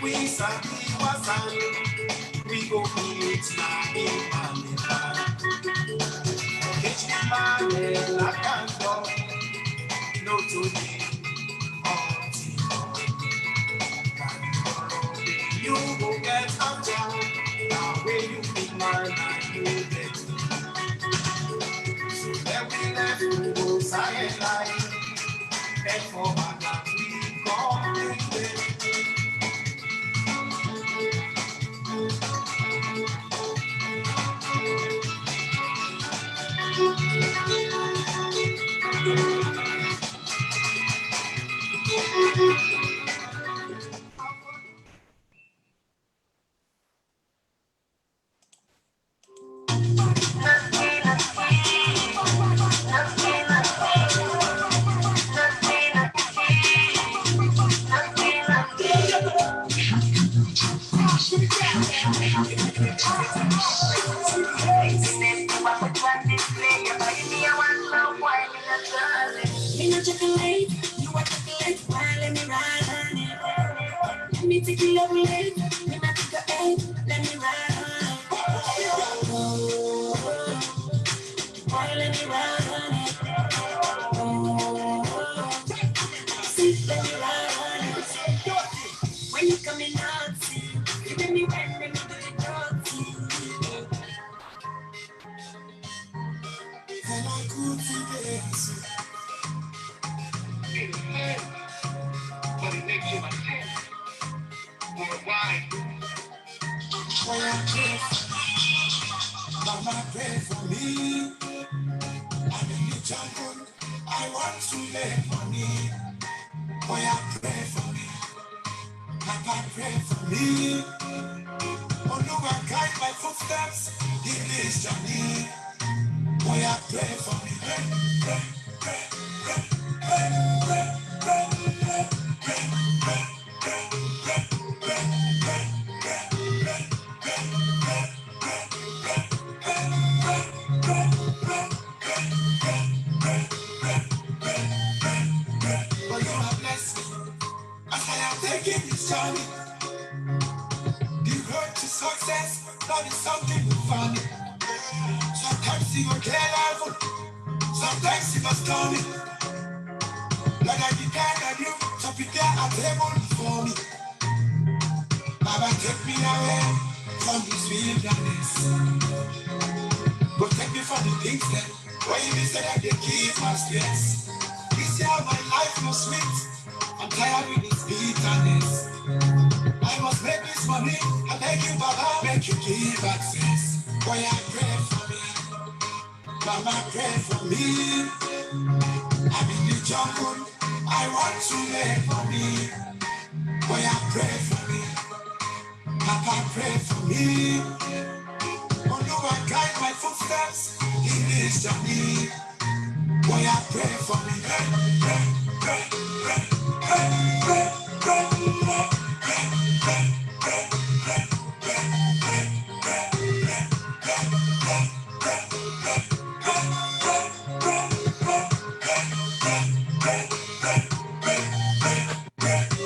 We sabi wasan, we go meet na in Manila. Each man I can go, no today or tomorrow. You go get a job, now when you pick my mind, you get me. So then we left to go silent life, and for my God we come this way. Me no chocolate, you want chocolate, why let me ride on it? Let me take you over late, me not take a eight, let me ride on it. Why let me ride on it? See, let me ride on it. When you coming out, see, you let me ride, let me do the dog, see. And I could see this. But it makes you my 10 or why? Boy, I pray, Mama pray for me. I'm in the jungle, I want to make money. Boy, I pray for me. Papa pray for me. Oh, no, I guide my footsteps in this journey. Boy, I pray for me. But you have blessed me as I am taking this journey. The road to success, not is something funny. Sometimes you go get level, sometimes you must come in. Like I depend on you to prepare a table for me. Baba, take me away from this wilderness. Protect me from the things that where you say that they keep my stress. This year my life was sweet. I'm tired with this bitterness. I must make this money. I beg you, Baba, make you give access. Boy, I pray for me. Mama, pray for me. I'm in the jungle. I want to make money. Boy, I pray for me. Papa, pray for me. Oh, no, I guide my footsteps in this journey. Boy, I pray for me.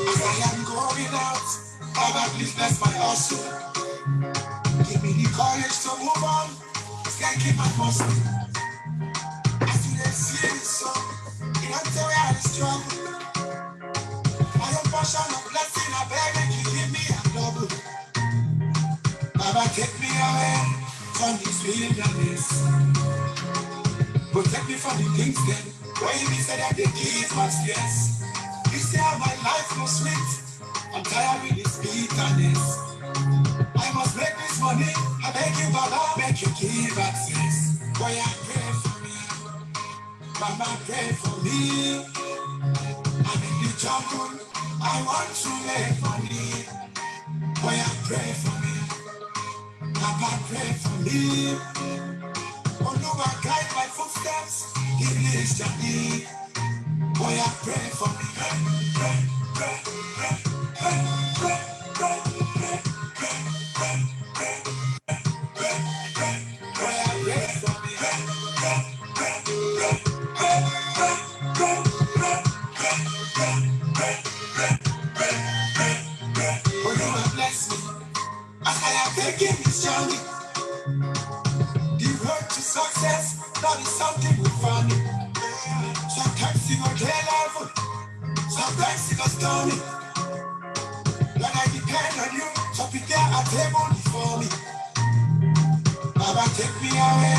As I am going out, Baba, please bless my hustle. Give me the courage to move on. Can't keep my muscle. As you dey see this song, you don't tell me how to struggle. My own portion of blessing, I beg make you give me a double. Baba, take me away from this wilderness. Protect me from the things that where you be said that they give my stress. You see how my life was sweet. I'm tired with this bitterness. I must make this money. I beg you, Baba, make you give access. Boy, I pray for me. Mama, pray for me. I'm in the jungle. I want to make money. Boy, I pray for me. Papa, pray for me. Oh, no, I guide my footsteps in this journey. Boy, I pray for me. Oh, no, making this journey. The road to success, that is something we found. Sometimes you go clear level, sometimes you go stormy. When I depend on you, so prepare a table before me. Baba, take me away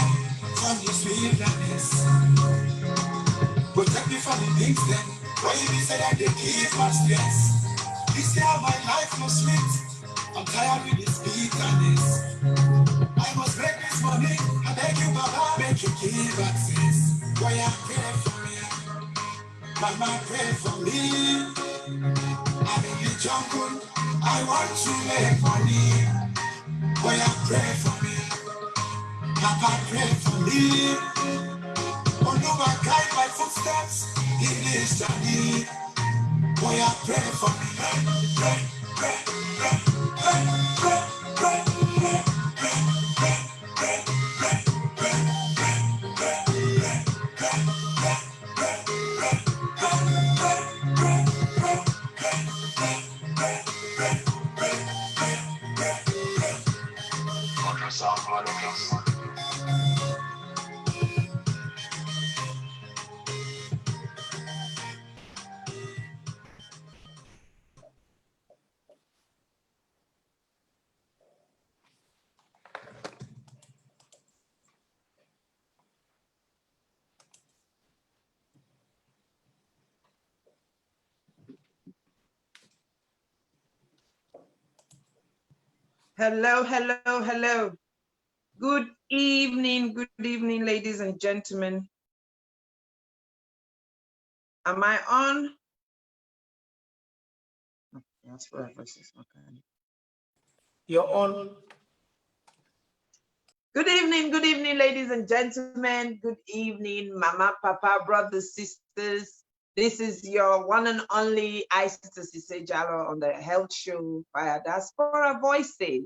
from this wilderness. Protect me from the things then. Why you say that they keep my stress? This year my life was sweet. I'm tired with this bitterness. I must make this money. I beg you, Baba, make you give access. Why you pray for me? Mama, pray for me. I'm in the jungle. I want to make money. Why you pray for me? Papa, pray for me. Oh, no, I guide my footsteps in this journey. Why you pray for me? Pray, pray, pray, pray, pray, pray, pray, pray, pray, pray, Hello, hello, hello. Good evening, ladies and gentlemen. Am I on? Yes, okay. You're on. Good evening, ladies and gentlemen. Good evening, Mama, Papa, brothers, sisters. This is your one and only Isatta Sisay-Jalloh on the health show via Diaspora Voices.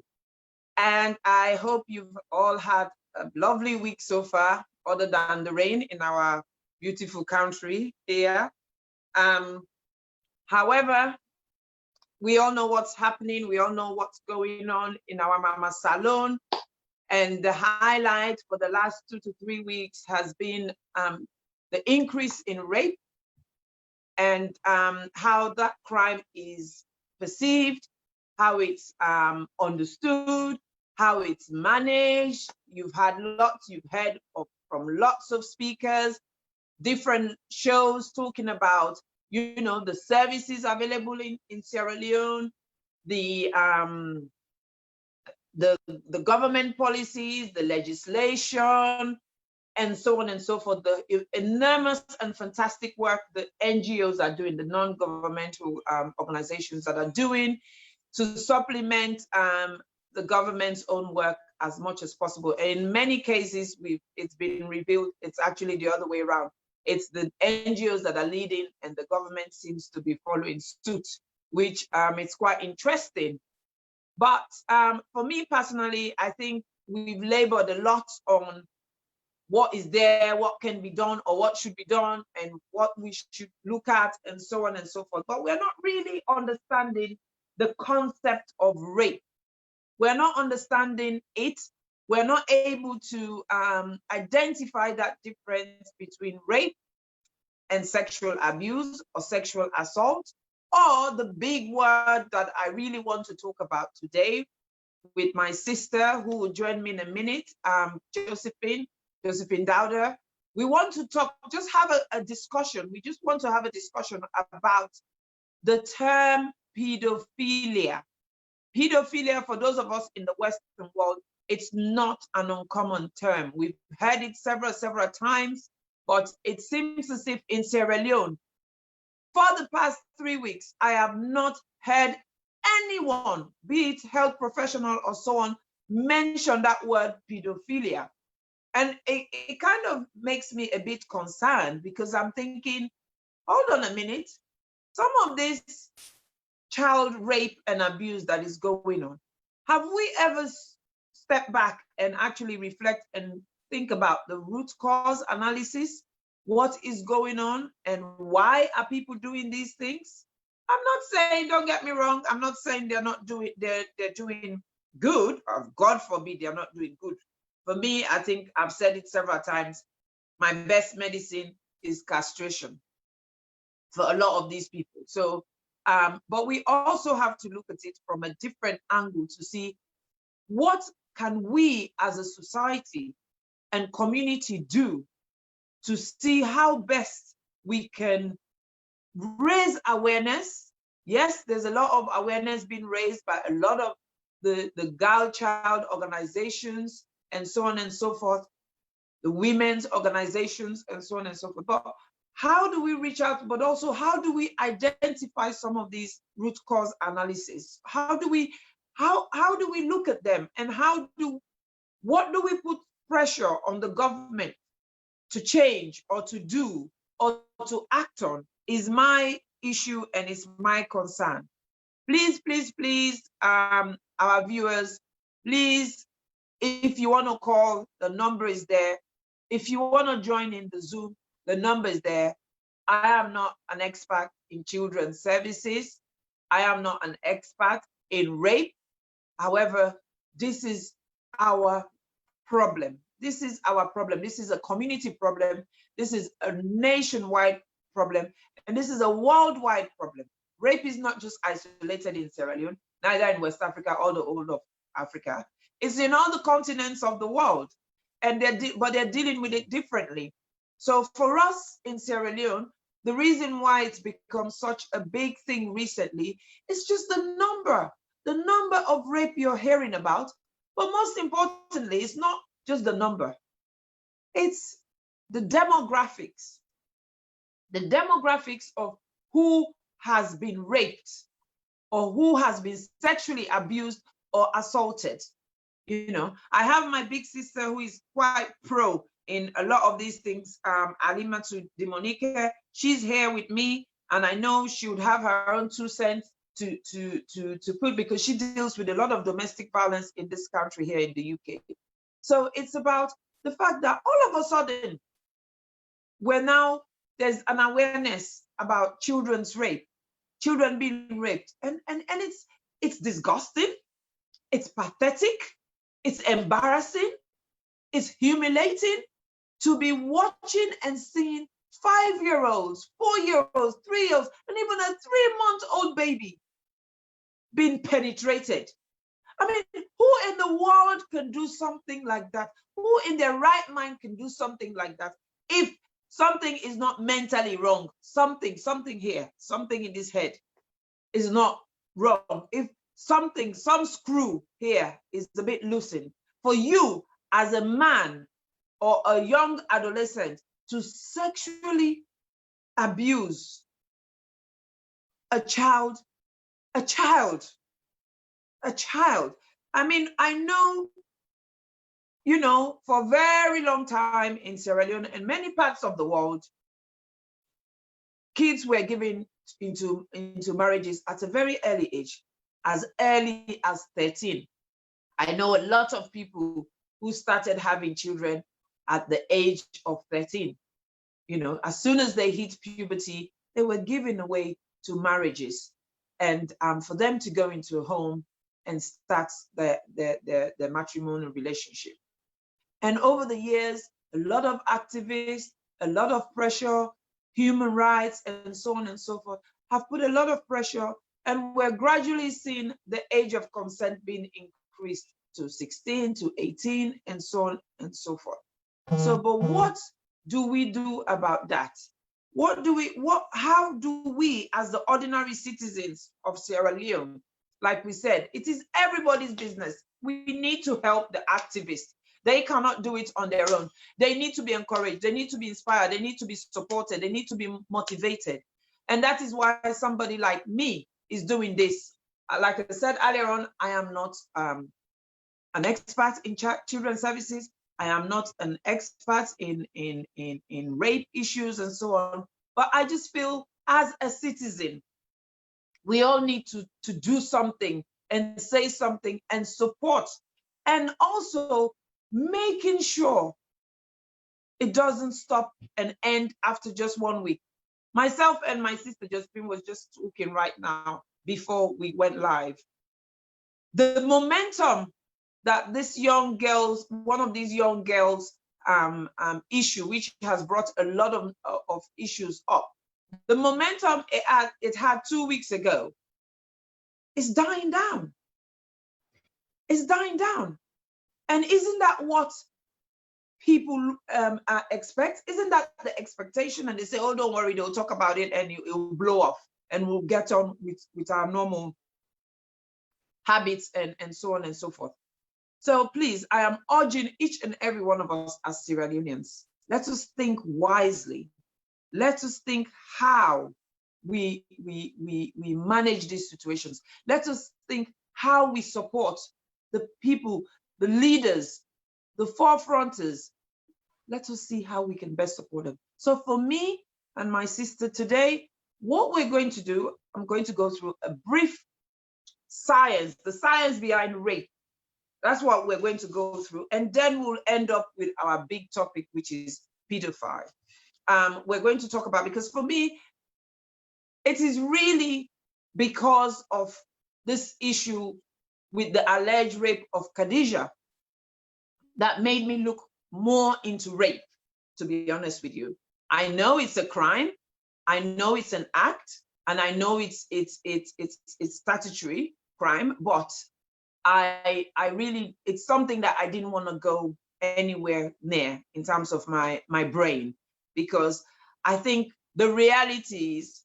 And I hope you've all had a lovely week so far, other than the rain in our beautiful country here. However, we all know what's happening. We all know what's going on in our Mama Salon. And the highlight for the last 2 to 3 weeks has been the increase in rape and how that crime is perceived, how it's understood, how it's managed. You've heard from lots of speakers, different shows talking about, you know, the services available in Sierra Leone, the government policies, the legislation, and so on and so forth, the enormous and fantastic work that NGOs are doing, the non-governmental organizations that are doing to supplement the government's own work as much as possible. In many cases, it's been revealed it's actually the other way around. It's the NGOs that are leading and the government seems to be following suit, which it's quite interesting. But for me personally, I think we've labored a lot on what is there, what can be done, or what should be done, and what we should look at, and so on and so forth. But we're not really understanding the concept of rape. We're not understanding it. We're not able to identify that difference between rape and sexual abuse or sexual assault, or the big word that I really want to talk about today with my sister, who will join me in a minute, Josephine Dowder. We want to talk, just have a discussion. We just want to have a discussion about the term pedophilia. Pedophilia, for those of us in the Western world, it's not an uncommon term. We've heard it several times, but it seems as if in Sierra Leone, for the past 3 weeks, I have not heard anyone, be it health professional or so on, mention that word pedophilia. And it kind of makes me a bit concerned, because I'm thinking, hold on a minute, some of this child rape and abuse that is going on, have we ever stepped back and actually reflect and think about the root cause analysis? What is going on and why are people doing these things? I'm not saying, don't get me wrong, I'm not saying they're not doing, they're doing good, or God forbid they are not doing good. For me, I think I've said it several times, my best medicine is castration for a lot of these people. So, but we also have to look at it from a different angle to see what can we as a society and community do to see how best we can raise awareness. Yes, there's a lot of awareness being raised by a lot of the girl child organizations and so on and so forth, the women's organizations and so on and so forth. But how do we reach out? But also, how do we identify some of these root cause analysis? How do we look at them, and what do we put pressure on the government to change or to do or to act on is my issue and it's my concern. Please, please, please, our viewers, please, if you want to call, the number is there. If you want to join in the Zoom, the number is there. I am not an expert in children's services. I am not an expert in rape. However, this is our problem. This is our problem. This is a community problem. This is a nationwide problem. And this is a worldwide problem. Rape is not just isolated in Sierra Leone, neither in West Africa or the whole of Africa. It's in all the continents of the world. And but they're dealing with it differently. So for us in Sierra Leone, the reason why it's become such a big thing recently is just the number of rape you're hearing about. But most importantly, it's not just the number. It's the demographics. The demographics of who has been raped or who has been sexually abused or assaulted. You know, I have my big sister who is quite pro in a lot of these things, Alimatu Dimonike. She's here with me, and I know she would have her own 2 cents to put, because she deals with a lot of domestic violence in this country here in the UK. So it's about the fact that all of a sudden, there's an awareness about children's rape, children being raped, and it's disgusting, it's pathetic, it's embarrassing, it's humiliating to be watching and seeing 5-year-olds, 4-year-olds, 3-year-olds, and even a 3-month-old baby being penetrated. I mean, who in the world can do something like that? Who in their right mind can do something like that if something is not mentally wrong? Something here, something in this head is not wrong. If some screw here is a bit loosened, for you as a man or a young adolescent to sexually abuse a child. I mean, I know, you know, for a very long time in Sierra Leone and many parts of the world, kids were given into marriages at a very early age, as early as 13. I know a lot of people who started having children at the age of 13. You know, as soon as they hit puberty, they were given away to marriages, and for them to go into a home and start their matrimonial relationship. And over the years, a lot of activists, a lot of pressure, human rights, and so on and so forth, have put a lot of pressure, and we're gradually seeing the age of consent being increased to 16, to 18, and so on and so forth. So, but what do we do about that? How do we, as the ordinary citizens of Sierra Leone, like we said, it is everybody's business. We need to help the activists. They cannot do it on their own. They need to be encouraged. They need to be inspired. They need to be supported. They need to be motivated. And that is why somebody like me is doing this. Like I said earlier on, I am not an expert in children's services. I am not an expert in rape issues and so on. But I just feel as a citizen, we all need to do something and say something and support, and also making sure it doesn't stop and end after just 1 week. Myself and my sister Josephine was just talking right now before we went live. the momentum that this young girls, one of these young girls issue, which has brought a lot of issues up, the momentum it had 2 weeks ago is dying down. It's dying down. And isn't that what people expect? Isn't that the expectation? And they say, oh, don't worry, they'll talk about it and it will blow off and we'll get on with our normal habits and so on and so forth. So please, I am urging each and every one of us as Sierra Leoneans, let us think wisely. Let us think how we manage these situations. Let us think how we support the people, the leaders, the forefronters. Let us see how we can best support them. So for me and my sister today, what we're going to do, I'm going to go through a brief science, the science behind rape. That's what we're going to go through. And then we'll end up with our big topic, which is pedophile. We're going to talk about, because for me, it is really because of this issue with the alleged rape of Khadija that made me look more into rape, to be honest with you. I know it's a crime. I know it's an act, and I know it's statutory crime, but I really, it's something that I didn't want to go anywhere near in terms of my brain, because I think the reality is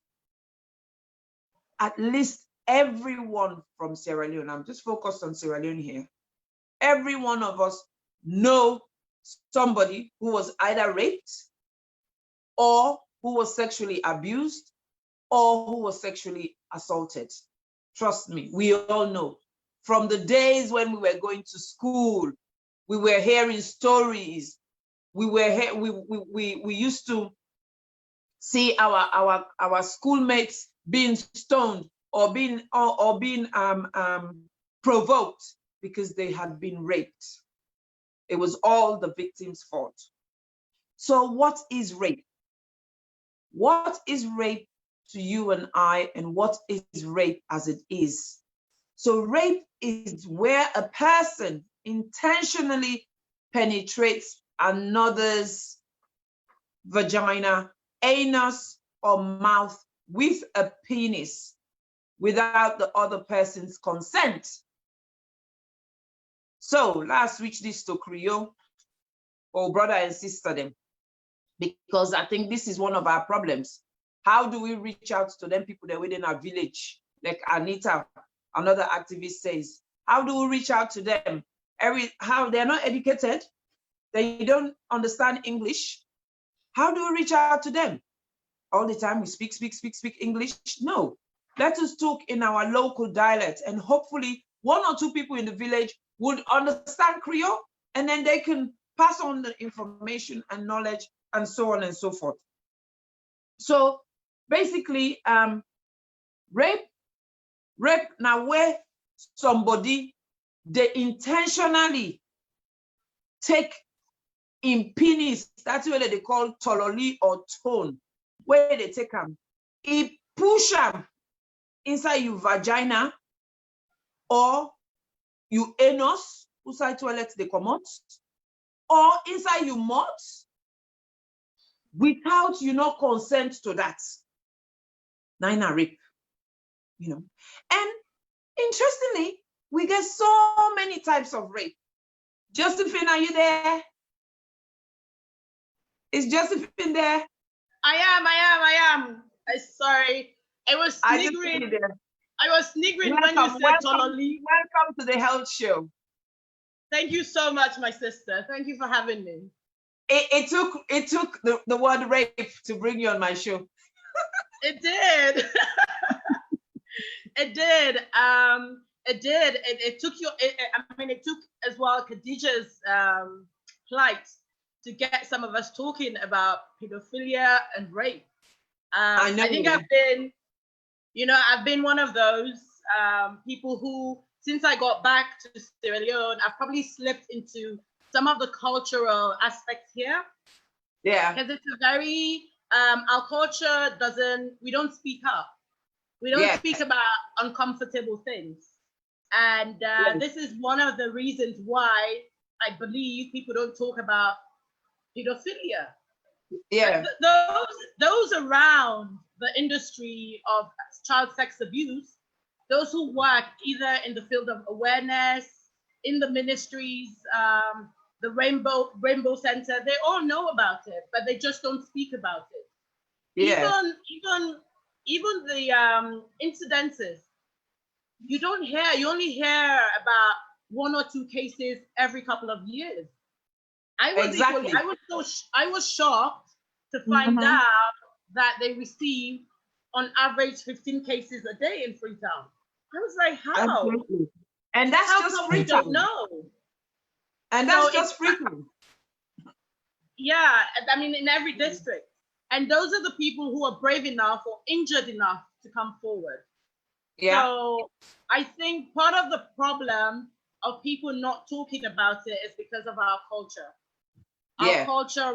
at least everyone from Sierra Leone, I'm just focused on Sierra Leone here, every one of us know somebody who was either raped or who was sexually abused or who was sexually assaulted. Trust me, we all know. From the days when we were going to school, we were hearing stories. We used to see our schoolmates being stoned or being provoked because they had been raped. It was all the victim's fault. So what is rape? What is rape to you and I, and what is rape as it is? So rape is where a person intentionally penetrates another's vagina, anus, or mouth with a penis without the other person's consent. So let's switch this to Creole, or brother and sister them, because I think this is one of our problems. How do we reach out to them people that within our village? Like Anita, another activist, says, how do we reach out to them? How they're not educated, they don't understand English. How do we reach out to them? All the time we speak English? No. Let us talk in our local dialect, and hopefully 1 or 2 people in the village would understand Creole, and then they can pass on the information and knowledge and so on and so forth. So basically, rape now where somebody, they intentionally take in penis, that's what they call tololi or tone, where they take them, it push them inside your vagina or your anus, inside toilet they come out, or inside your mouth without consent to that. Now rape, And interestingly, we get so many types of rape. Josephine, are you there? Is Josephine there? I am. Sorry. I was sniggering. I was sniggering when you said Tololi. Welcome to the health show. Thank you so much, my sister. Thank you for having me. It took the word rape to bring you on my show. It did. It did. It did. It took you. It took as well Khadija's plight to get some of us talking about pedophilia and rape. I think I've been one of those people who, since I got back to Sierra Leone, I've probably slipped into some of the cultural aspects here. Yeah. Because it's a very, our culture we don't speak up. We don't speak about uncomfortable things. And this is one of the reasons why I believe people don't talk about pedophilia. Yeah. Those around the industry of child sex abuse, those who work either in the field of awareness, in the ministries, the Rainbow Center, they all know about it, but they just don't speak about it. Yeah. Even the incidences, you only hear about 1 or 2 cases every couple of years. I was shocked to find out that they receive on average 15 cases a day in Freetown. I was like, how? Absolutely. And that's how just come we don't know? And that's just Freetown. Yeah, I mean, in every district. And those are the people who are brave enough or injured enough to come forward. Yeah. So I think part of the problem of people not talking about it is because of our culture. Our culture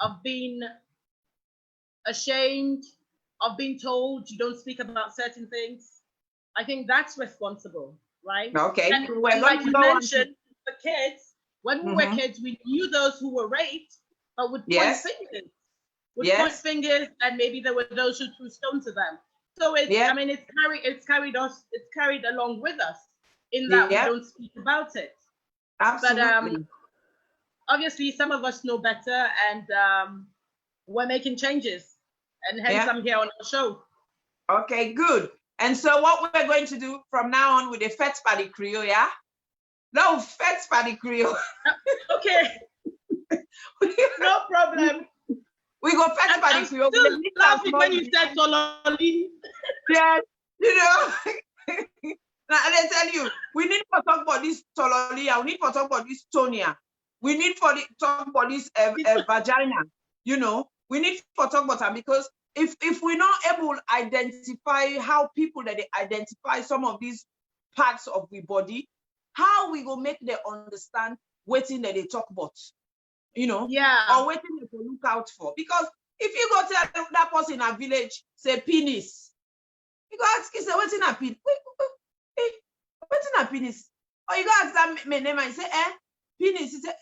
of being ashamed, of being told you don't speak about certain things. I think that's responsible, right? Okay. And like you mentioned, the kids, when we were kids, we knew those who were raped, but would point fingers. Point fingers, and maybe there were those who threw stones to them. So I mean, it's carried along with us in that we don't speak about it. Absolutely. But obviously, some of us know better, and we're making changes, and hence I'm here on the show. Okay, good. And so what we're going to do from now on with the Fete Party Creole, yeah? No, Fete Party Creole. Okay. No problem. We go Fete Party Creole. I'm still laughing when you said Tololi. Yes, you know. Now, I tell you, we need to talk about this Tololia. We need to talk about this Tonia. We need to talk about this vagina. You know, we need to talk about her, because if we're not able to identify how people that they identify some of these parts of the body, how we go make them understand what thing that they talk about, you know, or what thing they look out for. Because if you go tell that person in a village, say penis, you go ask, say, what's in a penis? What's in a penis? Or you go ask that my name and say, penis. He say,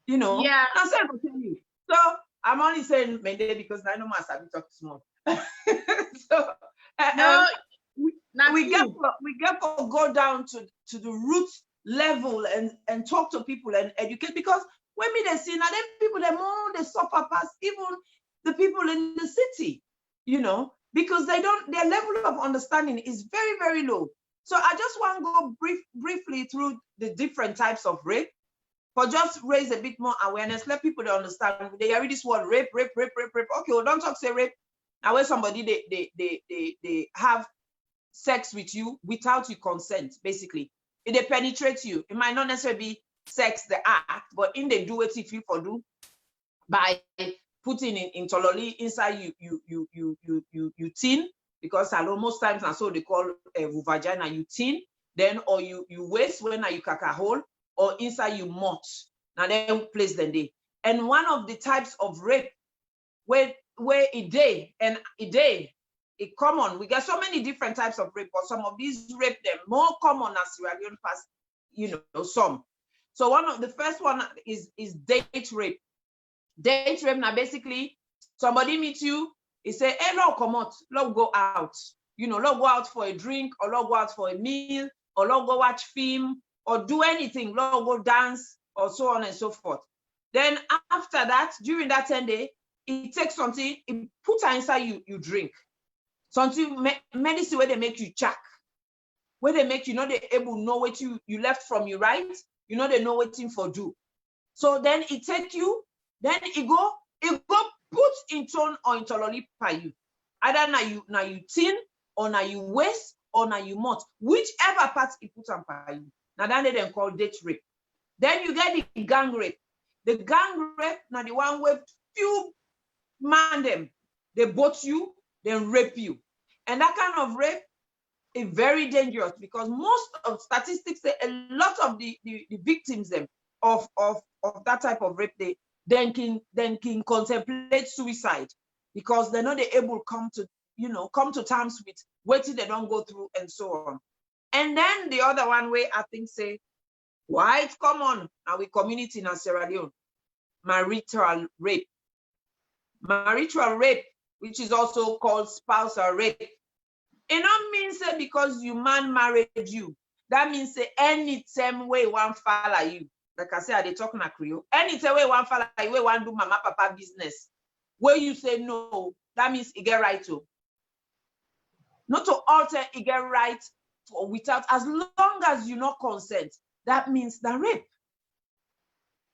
you know, and so I will tell you. So I'm only saying Mende because I know my Sabi talk small. So we get to go down to the root level and talk to people and educate, because when they see now, them people they suffer past even the people in the city, you know, because their level of understanding is very, very low. So I just want to go briefly through the different types of rape, for just raise a bit more awareness, let people understand. They hear this word rape. Okay, well, don't talk say rape. Now when somebody they have sex with you without your consent, basically. If they penetrate you, it might not necessarily be sex, the act, but in they do it if you for do by putting in tololi inside you tin, because most times and so they call vagina you tin, then or you waste when you kaka hole, or inside you mouth. Now then place them there. And one of the types of rape where it common. We get so many different types of rape, but some of these rape them more common as Sierra Leone past, you know, some. So one of the first one is date rape. Date rape now basically somebody meets you, he say, hey, no, come out, let's go out. You know, let's go out for a drink, or let's go out for a meal, or let's go watch film, or do anything, let's go dance, or so on and so forth. Then after that, during that 10 days, it takes something, it puts inside you drink. Something medicine where they make you check, where they make you know they able to know what you left from you right, you know they know what thing for do. So then it take you, then it go put in tone or in tololi by you. Either now you tin, or now you waist, or now you mouth, whichever part it put on by you. Now then they then call date rape. Then you get the gang rape. The gang rape now the one where few man them, they bought you, then rape you. And that kind of rape is very dangerous, because most of statistics say a lot of the victims them of that type of rape, they then can contemplate suicide, because they're not able to come to terms waiting they don't go through and so on. And then the other one way I think say, why it's common now we community in Sierra Leone, marital rape. Marital rape, which is also called spousal rape. It don't mean say because you man married you. That means say anytime way one follow you. Like I said, they talking a Creole. Anytime way one follow you, way one do mama papa business. Where you say no, that means it get right to. Not to alter it get right for without, as long as you not consent. That means the rape.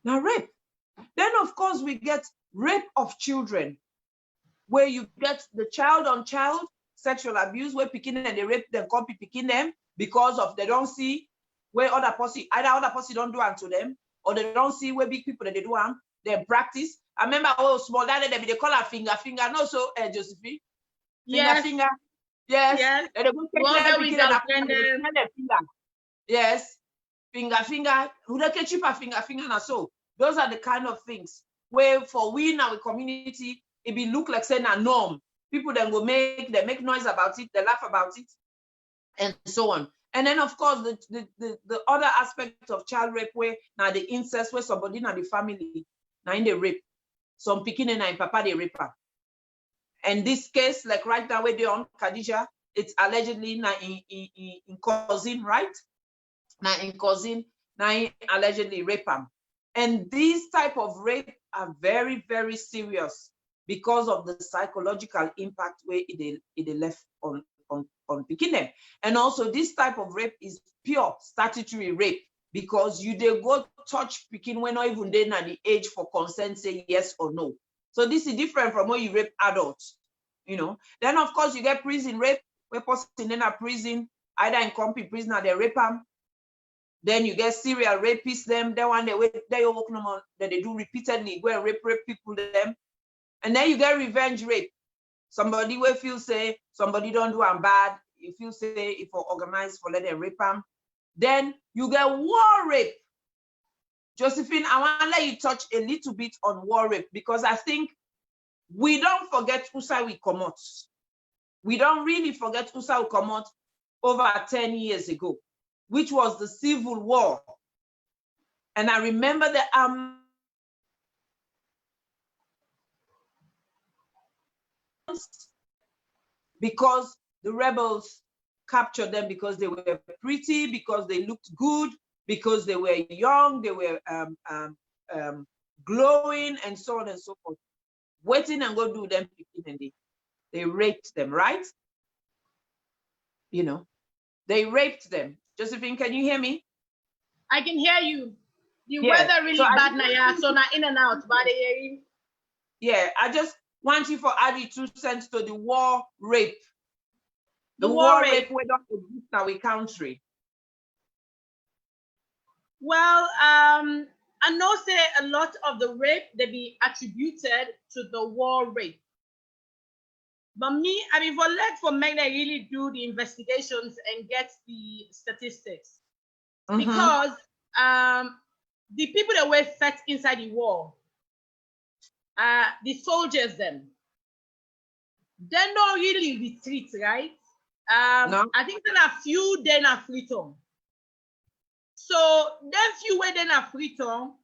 Now rape. Then of course we get rape of children, where you get the child on child sexual abuse, where picking and they rape them, copy picking them because of they don't see where other pussy, either other pussy don't do unto them, or they don't see where big people that they do them, they practice. I remember small that they call her finger, no so Josephine. Finger. Yes. Yes. And they go take their finger. Yes. Finger. Who they catch you finger and so. Those are the kind of things where for we in our community, it be look like saying a norm. People then go make noise about it, they laugh about it, and so on. And then of course the other aspect of child rape where now the incest where somebody in the family now in the rape. Some picking and in papa they rape her. And this case, like right now where they on Khadija, it's allegedly now in cousin, right? Now in cousin, now allegedly rape them. And these type of rape are very, very serious because of the psychological impact where it left on picking them. And also this type of rape is pure statutory rape because you they go touch picking when not even then at the age for consent, say yes or no. So this is different from when you rape adults, you know. Then of course you get prison rape, where person in a prison, either in company prison or they rape them. Then you get serial rapists, them, that one they work no more, that they do repeatedly, go and rape people them. And then you get revenge rape. Somebody will feel say somebody don't do them bad. If you say if for organized for let them rape them. Then you get war rape. Josephine, I want to let you touch a little bit on war rape because I think we don't forget whose side we come out. We don't really forget whose side we come out over 10 years ago, which was the Civil War. And I remember the because the rebels captured them because they were pretty, because they looked good, because they were young, they were glowing, and so on and so forth. Waiting and go do them, and they raped them, right? You know, they raped them. Josephine, can you hear me? I can hear you. The weather really bad now, yeah, so now in and out. But yeah, I just want you for adding 2 cents to the war rape. The war rape we don't exist in our country. Well, I know say a lot of the rape they be attributed to the war rape. But me, I mean, for men, they really do the investigations and get the statistics. Because the people that were fed inside the war, the soldiers them, they don't really retreat, right? No. I think there are few then are freedom. So then few way then are freedom.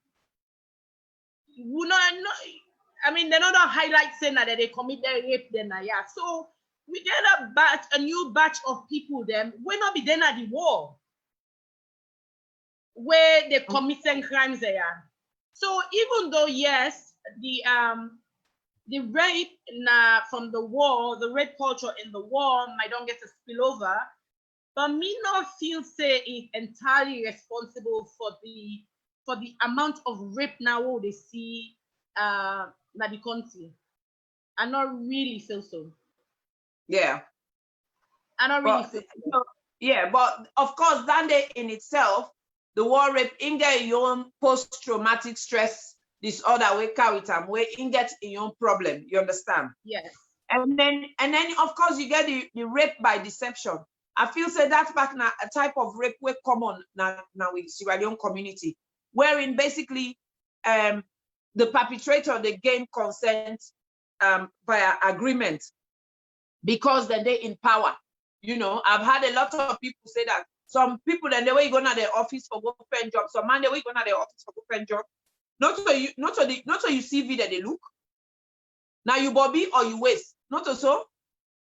I mean, they're not a highlight saying that they commit their rape then, yeah. So we get a new batch of people then will not be then at the war where they committing crimes there. So even though yes, the rape from the war, the rape culture in the war might don't get to spill over, but me not feel say is entirely responsible for the amount of rape now they see in the country. I not really feel so. Yeah. I don't really feel so. Yeah, but of course, that day in itself, the war rape in get your own post-traumatic stress disorder we carry time where in get your own problem. You understand? Yes. And then of course you get the rape by deception. I feel say that's back now a type of rape we common now with Sierra Leone community, wherein basically the perpetrator they gain consent via agreement because then they in power. You know, I've had a lot of people say that. Some people, then the way you go to their office for go find job. Some man, the way you go to their office for go find job. Not so you CV that they look. Now you Bobby or you waste. Not so.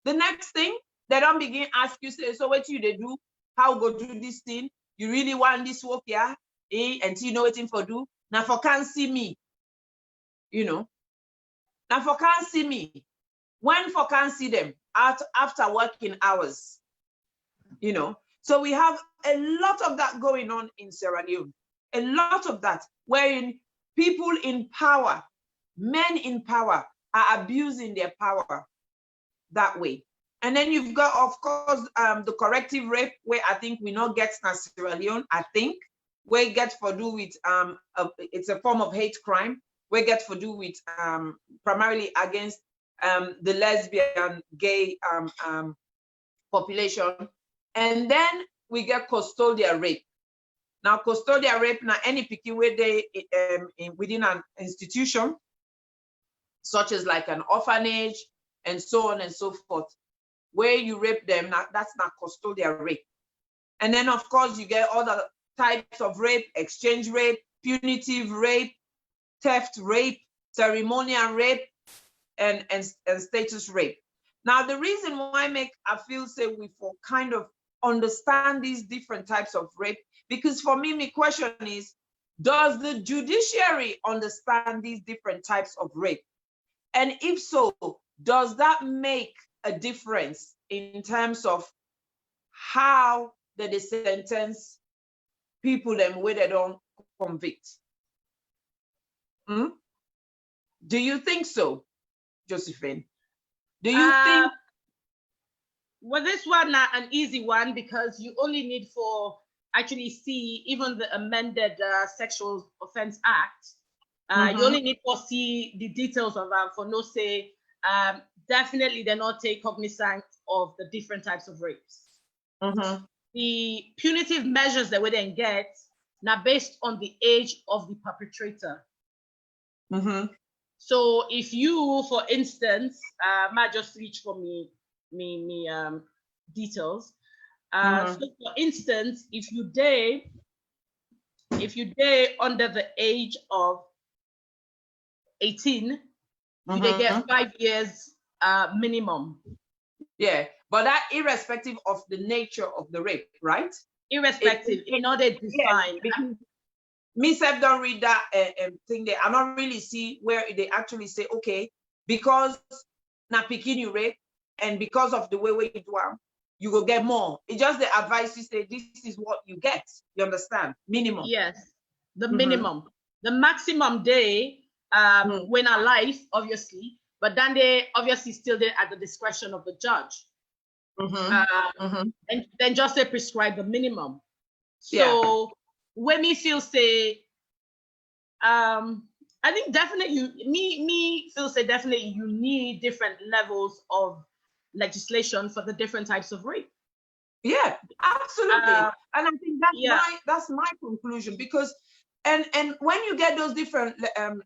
The next thing, they don't begin ask you, say, so what you they do? How go do this thing? You really want this work, yeah? Until you know what for do. Now for can't see me. You know. Now for can't see me. When for can't see them after working hours. You know. So we have a lot of that going on in Sierra Leone. A lot of that, wherein people in power, men in power, are abusing their power that way. And then you've got, of course, the corrective rape, where I think we not get in Sierra Leone, I think, where it gets for do with, it's a form of hate crime, where it gets for do with primarily against the lesbian, gay population. And then we get custodial rape. Now, custodial rape, now any picking where they within an institution, such as like an orphanage and so on and so forth, where you rape them, now that's not custodial rape. And then of course you get other types of rape: exchange rape, punitive rape, theft rape, ceremonial rape, and status rape. Now the reason why I feel say we for kind of understand these different types of rape, because for me, my question is, does the judiciary understand these different types of rape? And if so, does that make a difference in terms of how they sentence people them where they don't convict? Do you think so, Josephine? Do you think? Well, this one not an easy one, because you only need for actually see even the amended Sexual Offense Act. You only need to see the details of for no say. Definitely, they not take cognizance of the different types of rapes. The punitive measures that we then get now based on the age of the perpetrator. So if you, for instance, might just reach for me details. So for instance, if you under the age of 18, you they get 5 years minimum. Yeah, but that irrespective of the nature of the rape, right? Irrespective, in order to define. Yeah, me self don't read that thing there. I don't really see where they actually say, okay, because na pikin you rape, and because of the way you do it, you go get more. It's just the advice you say, this is what you get. You understand? Minimum. Yes, the minimum. The maximum day when alive, obviously, but then they obviously still there at the discretion of the judge. And then just they prescribe the minimum. So when me feel say, I think definitely me feel say definitely you need different levels of legislation for the different types of rape. Yeah, absolutely. And I think that's my conclusion, because and when you get those different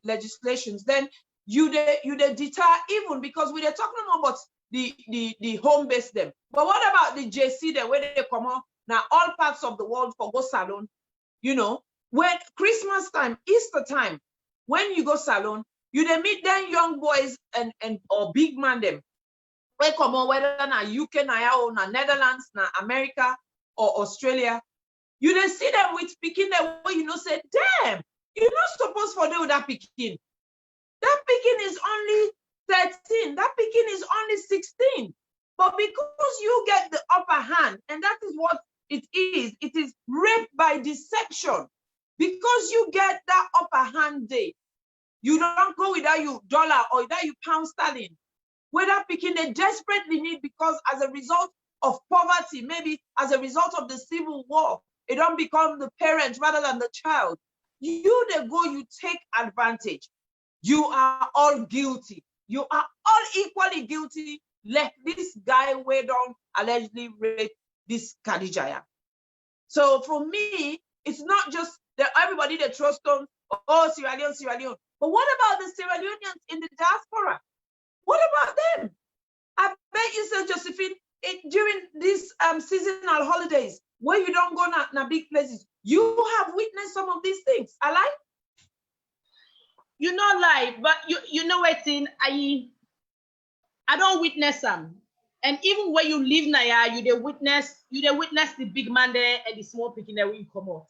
legislations, then you deter, even because we are talking about the home base them. But what about the JC there, where they come out now all parts of the world for go salon? You know, when Christmas time, Easter time, when you go salon, you they meet them young boys and or big man them. Where come on, whether na UK, na Netherlands, na America or Australia, you then see them with picking them where you know say, damn, you're not supposed for them with that picking. That picking is only 13. That picking is only 16. But because you get the upper hand, and that is what it is rape by deception. Because you get that upper hand day, you don't go without you dollar or without you pound sterling. Whether picking they desperately need, because as a result of poverty, maybe as a result of the civil war, it don't become the parent rather than the child. You they go, you take advantage. You are all guilty. You are all equally guilty. Let this guy way down allegedly rape this Khadijah. So for me, it's not just that everybody that throws stones, oh, Sierra Leone, Sierra Leone. But what about the Sierra Leoneans in the diaspora? What about them? I bet you, Sir Josephine, during these seasonal holidays, where you don't go na big places, you have witnessed some of these things. I like. You know, like, but you know what thing I don't witness them. And even where you live now, you they witness the big man there and the small picking there when you come out.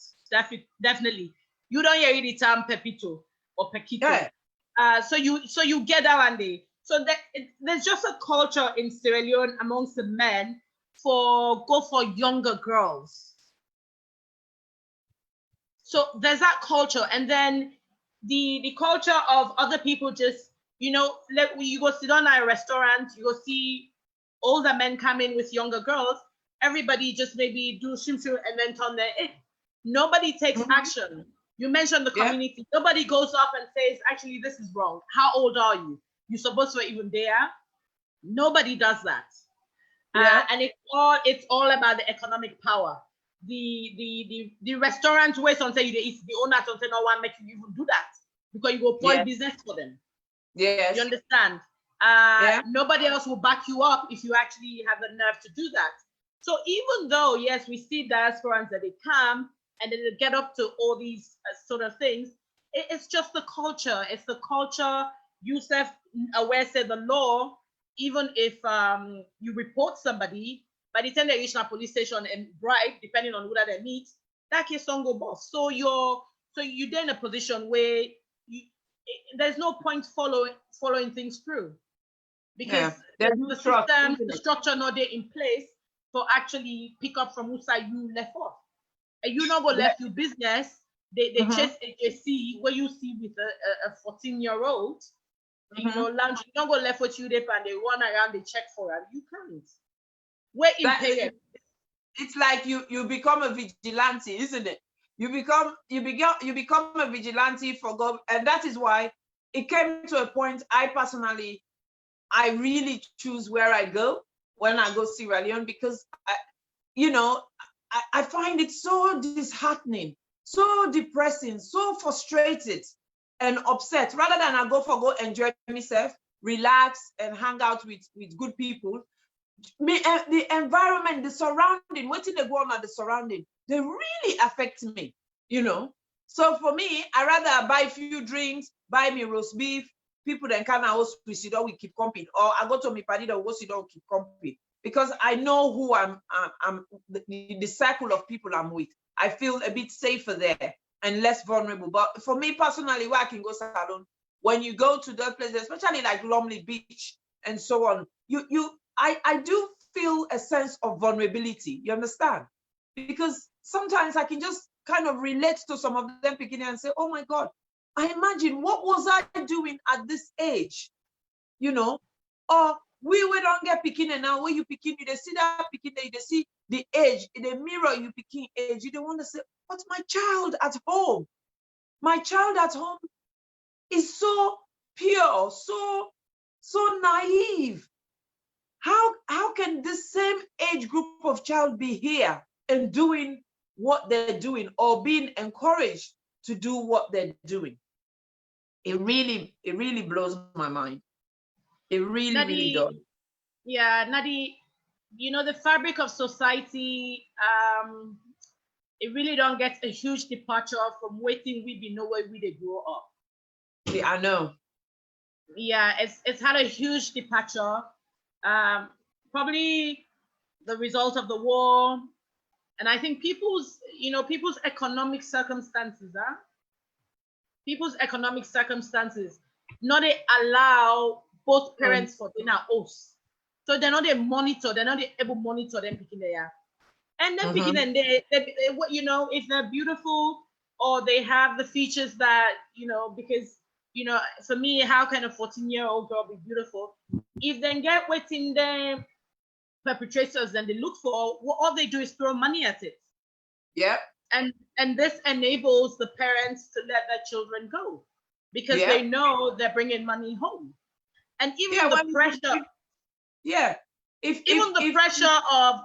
Definitely. You don't hear the term Pepito or Pequito. Yeah. So you get that one day. So there's just a culture in Sierra Leone amongst the men go for younger girls. So there's that culture, and then the culture of other people just, you know, like you go sit down at a restaurant, you go see older men come in with younger girls, everybody just maybe do shim and then turn their head. Nobody takes action. You mentioned the community. Nobody goes up and says, actually, this is wrong. How old are you? You're supposed to be even there. Nobody does that. And it's all about the economic power. The restaurant where some say the owner don't say no one make you even do that because you go spoil business for them. Yes. You understand? Nobody else will back you up if you actually have the nerve to do that. So even though, yes, we see diasporans that they come and then they get up to all these sort of things, it's just the culture. It's the culture. Youssef Aware said the law, even if you report somebody, by the time they reach a police station and bribe, depending on who that they meet, that case don't go boss. So you're then in a position where there's no point following things through. Because the system, the structure not there in place for actually pick up from which side you left off. And you not go left your business, they chase HSC where you see with a 14-year-old, you know, lounge, you don't go left with you there and they run around, they check for her. You can't. We're impaired. It's like you become a vigilante, isn't it? You become a vigilante for God, and that is why it came to a point. I really choose where I go when I go Sierra Leone because I find it so disheartening, so depressing, so frustrated and upset. Rather than I go enjoy myself, relax and hang out with good people. The environment, the surrounding, waiting they go on at the surrounding, they really affect me, you know. So for me, I rather buy a few drinks, buy me roast beef, people then can also sit down, we keep company, or I go to me party that will sit down, keep company, because I know who I'm the circle of people I'm with. I feel a bit safer there and less vulnerable. But for me personally, where I can go salon, when you go to those places, especially like Lumley Beach and so on, I do feel a sense of vulnerability, you understand? Because sometimes I can just kind of relate to some of them beginning and say, oh my God, I imagine what was I doing at this age, you know? Or we don't get picking now, when you picking, you see that picking, you see the age, in the mirror you picking age, you don't want to say, but my child at home is so pure, so naive. How can this same age group of child be here and doing what they're doing or being encouraged to do what they're doing? It really blows my mind. It really does. Yeah, Nadi, you know, the fabric of society, it really don't get a huge departure from waiting we be know where we they grow up. Yeah, I know. Yeah, it's had a huge departure. Probably the result of the war, and I think people's economic circumstances, people's economic circumstances, not they allow both parents for dinner hosts, so they're not able to monitor them picking there, and then picking and they you know, if they're beautiful or they have the features that, you know, because, you know, for me, how can a 14-year-old girl be beautiful? If they get waiting the perpetrators and they look for, all they do is throw money at it. Yeah. And this enables the parents to let their children go because they know they're bringing money home. And even the pressure. Yeah. The pressure of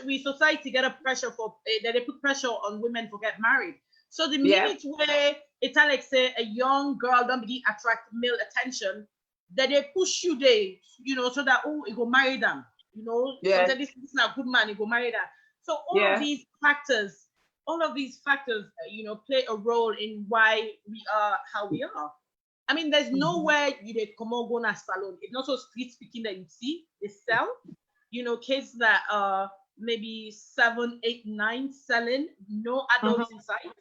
we society get a pressure for that they put pressure on women to get married. So the minute where it's like say a young girl don't begin attract male attention, that they push you there, you know, so that it will marry them. You know, Yeah. sometimes this is not a good man, you go marry that. So all of these factors, you know, play a role in why we are how we are. I mean, there's nowhere you they come on go na salon. It's not so street speaking that you see. They sell, you know, kids that are maybe 7, 8, 9 selling, no adults inside.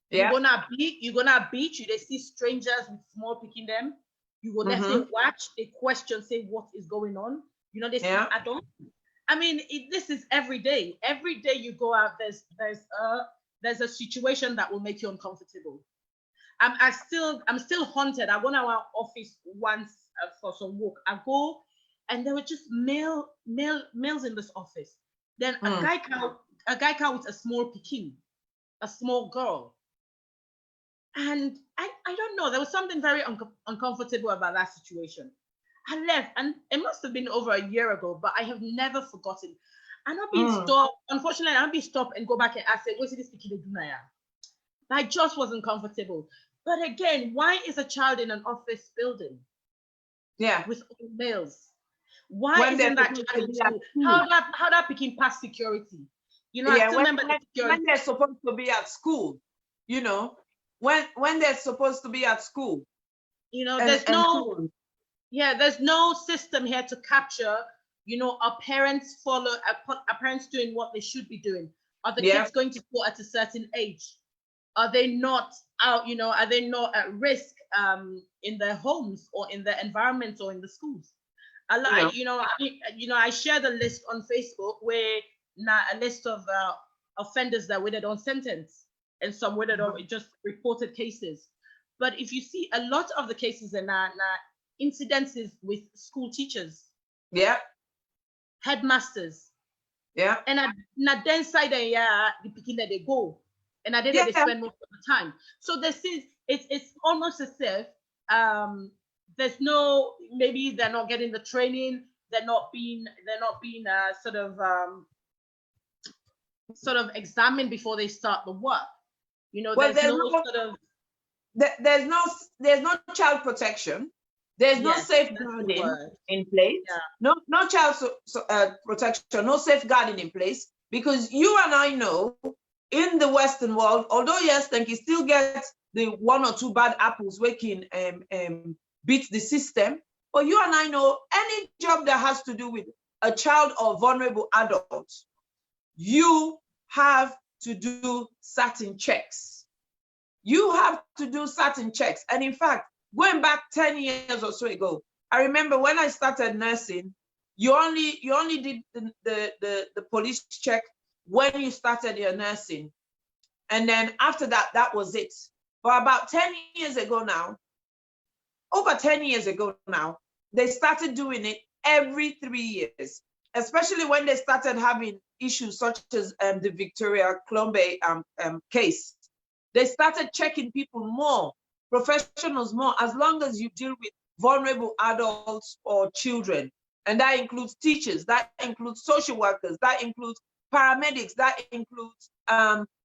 Yeah. You're gonna beach, you they see strangers with small picking them. You go let's say watch, they question, say what is going on. You know, they see adults. I mean, this is every day. Every day you go out, there's a situation that will make you uncomfortable. I'm still haunted. I went to our office once for some work. I go, and there were just males in this office. Then a guy come with a small Pekin, a small girl, and I don't know. There was something very uncomfortable about that situation. I left, and it must have been over a year ago, but I have never forgotten. I'm not being stopped. Unfortunately, I'm being stopped and go back and ask, "What's this Pekin do now?" I just wasn't comfortable. But again, why is a child in an office building? Yeah. With all males? Why isn't that child in school? How that picking past security? You know, I still remember when they're supposed to be at school, you know, when they're supposed to be at school. You know, there's no system here to capture, you know, our parents doing what they should be doing. Are the kids going to school at a certain age? Are they not out, you know, are they not at risk in their homes or in their environments or in the schools? I shared a list on Facebook where a list of offenders that waited on sentence and some waited on just reported cases. But if you see, a lot of the cases are incidences with school teachers, headmasters, and then side the picking that they go. And I didn't spend most of the time. So it's almost as if there's no, maybe they're not getting the training, they're not being sort of examined before they start the work. You know, there's no child protection. There's no safeguarding in place. Yeah. No child protection, no safeguarding in place, because you and I know, in the Western world, although yes, you still get the 1 or 2 bad apples we can beat the system, but you and I know any job that has to do with a child or vulnerable adult, you have to do certain checks. You have to do certain checks. And in fact, going back 10 years or so ago, I remember when I started nursing, you only did the police check when you started your nursing. And then after that, that was it. But about 10 years ago now, over 10 years ago now, they started doing it every 3 years, especially when they started having issues such as the Victoria Clombe case. They started checking people more, professionals more, as long as you deal with vulnerable adults or children. And that includes teachers, that includes social workers, that includes paramedics, that includes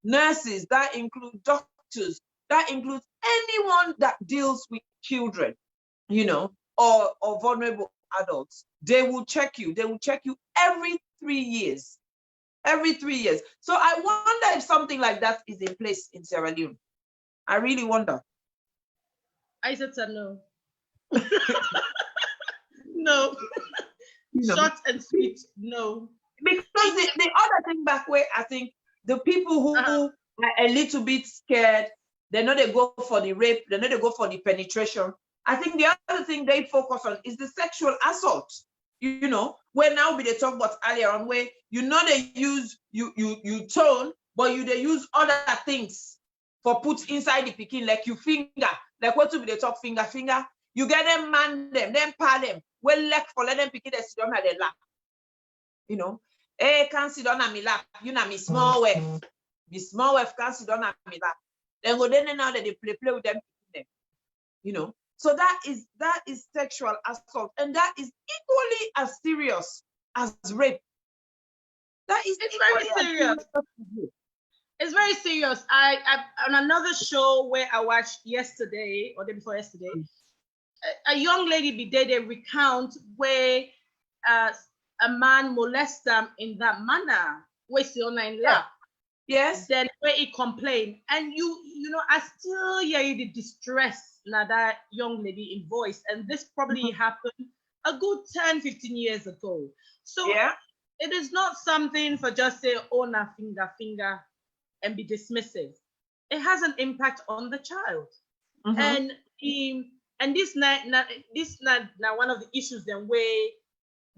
nurses, that includes doctors, that includes anyone that deals with children, you know, or vulnerable adults. They will check you. They will check you every 3 years. Every 3 years. So I wonder if something like that is in place in Sierra Leone. I really wonder. Isatta, no. No. Short and sweet, no. Because the other thing back where I think the people who are a little bit scared, they know they go for the rape, they know they go for the penetration. I think the other thing they focus on is the sexual assault. You know, where now we talk about earlier on, where you know they use you tone, but they use other things for put inside the picking, like you finger, like what to be they talk finger. You get them man them, then pal them. Well, like for let them pick it, they sit down at their lap. You know, hey, can't sit down at me lap. You know, me small wife. Me small wife can't sit down at me lap. Then go then and now that they play with them, you know. So that is sexual assault, and that is equally as serious as rape. It's very serious. It's very serious. I on another show where I watched yesterday or day before yesterday, a young lady be there, they recount where a man molests them in that manner, we see online lab, Yes. then where he complained, and you know, I still hear the distress now that young lady in voice, and this probably happened a good 10, 15 years ago. So it is not something for just say, oh, na finger, and be dismissive. It has an impact on the child. And this not one of the issues then where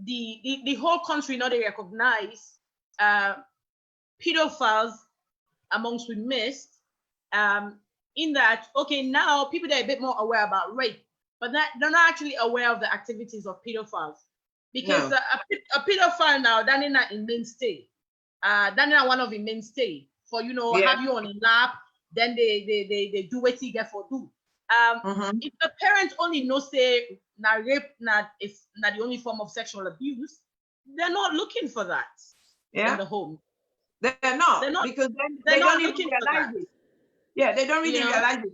the whole country not they recognize pedophiles amongst we missed in that, okay, now people are a bit more aware about rape, but they're not actually aware of the activities of pedophiles, because a pedophile now that is not in mainstay, that is one of the mainstay for, you know, have you on a lap, then they do what you get for do. If the parent only knows say na rape is not the only form of sexual abuse, they're not looking for that in the home. They're not because they don't even realize it. Yeah, they don't really realize it.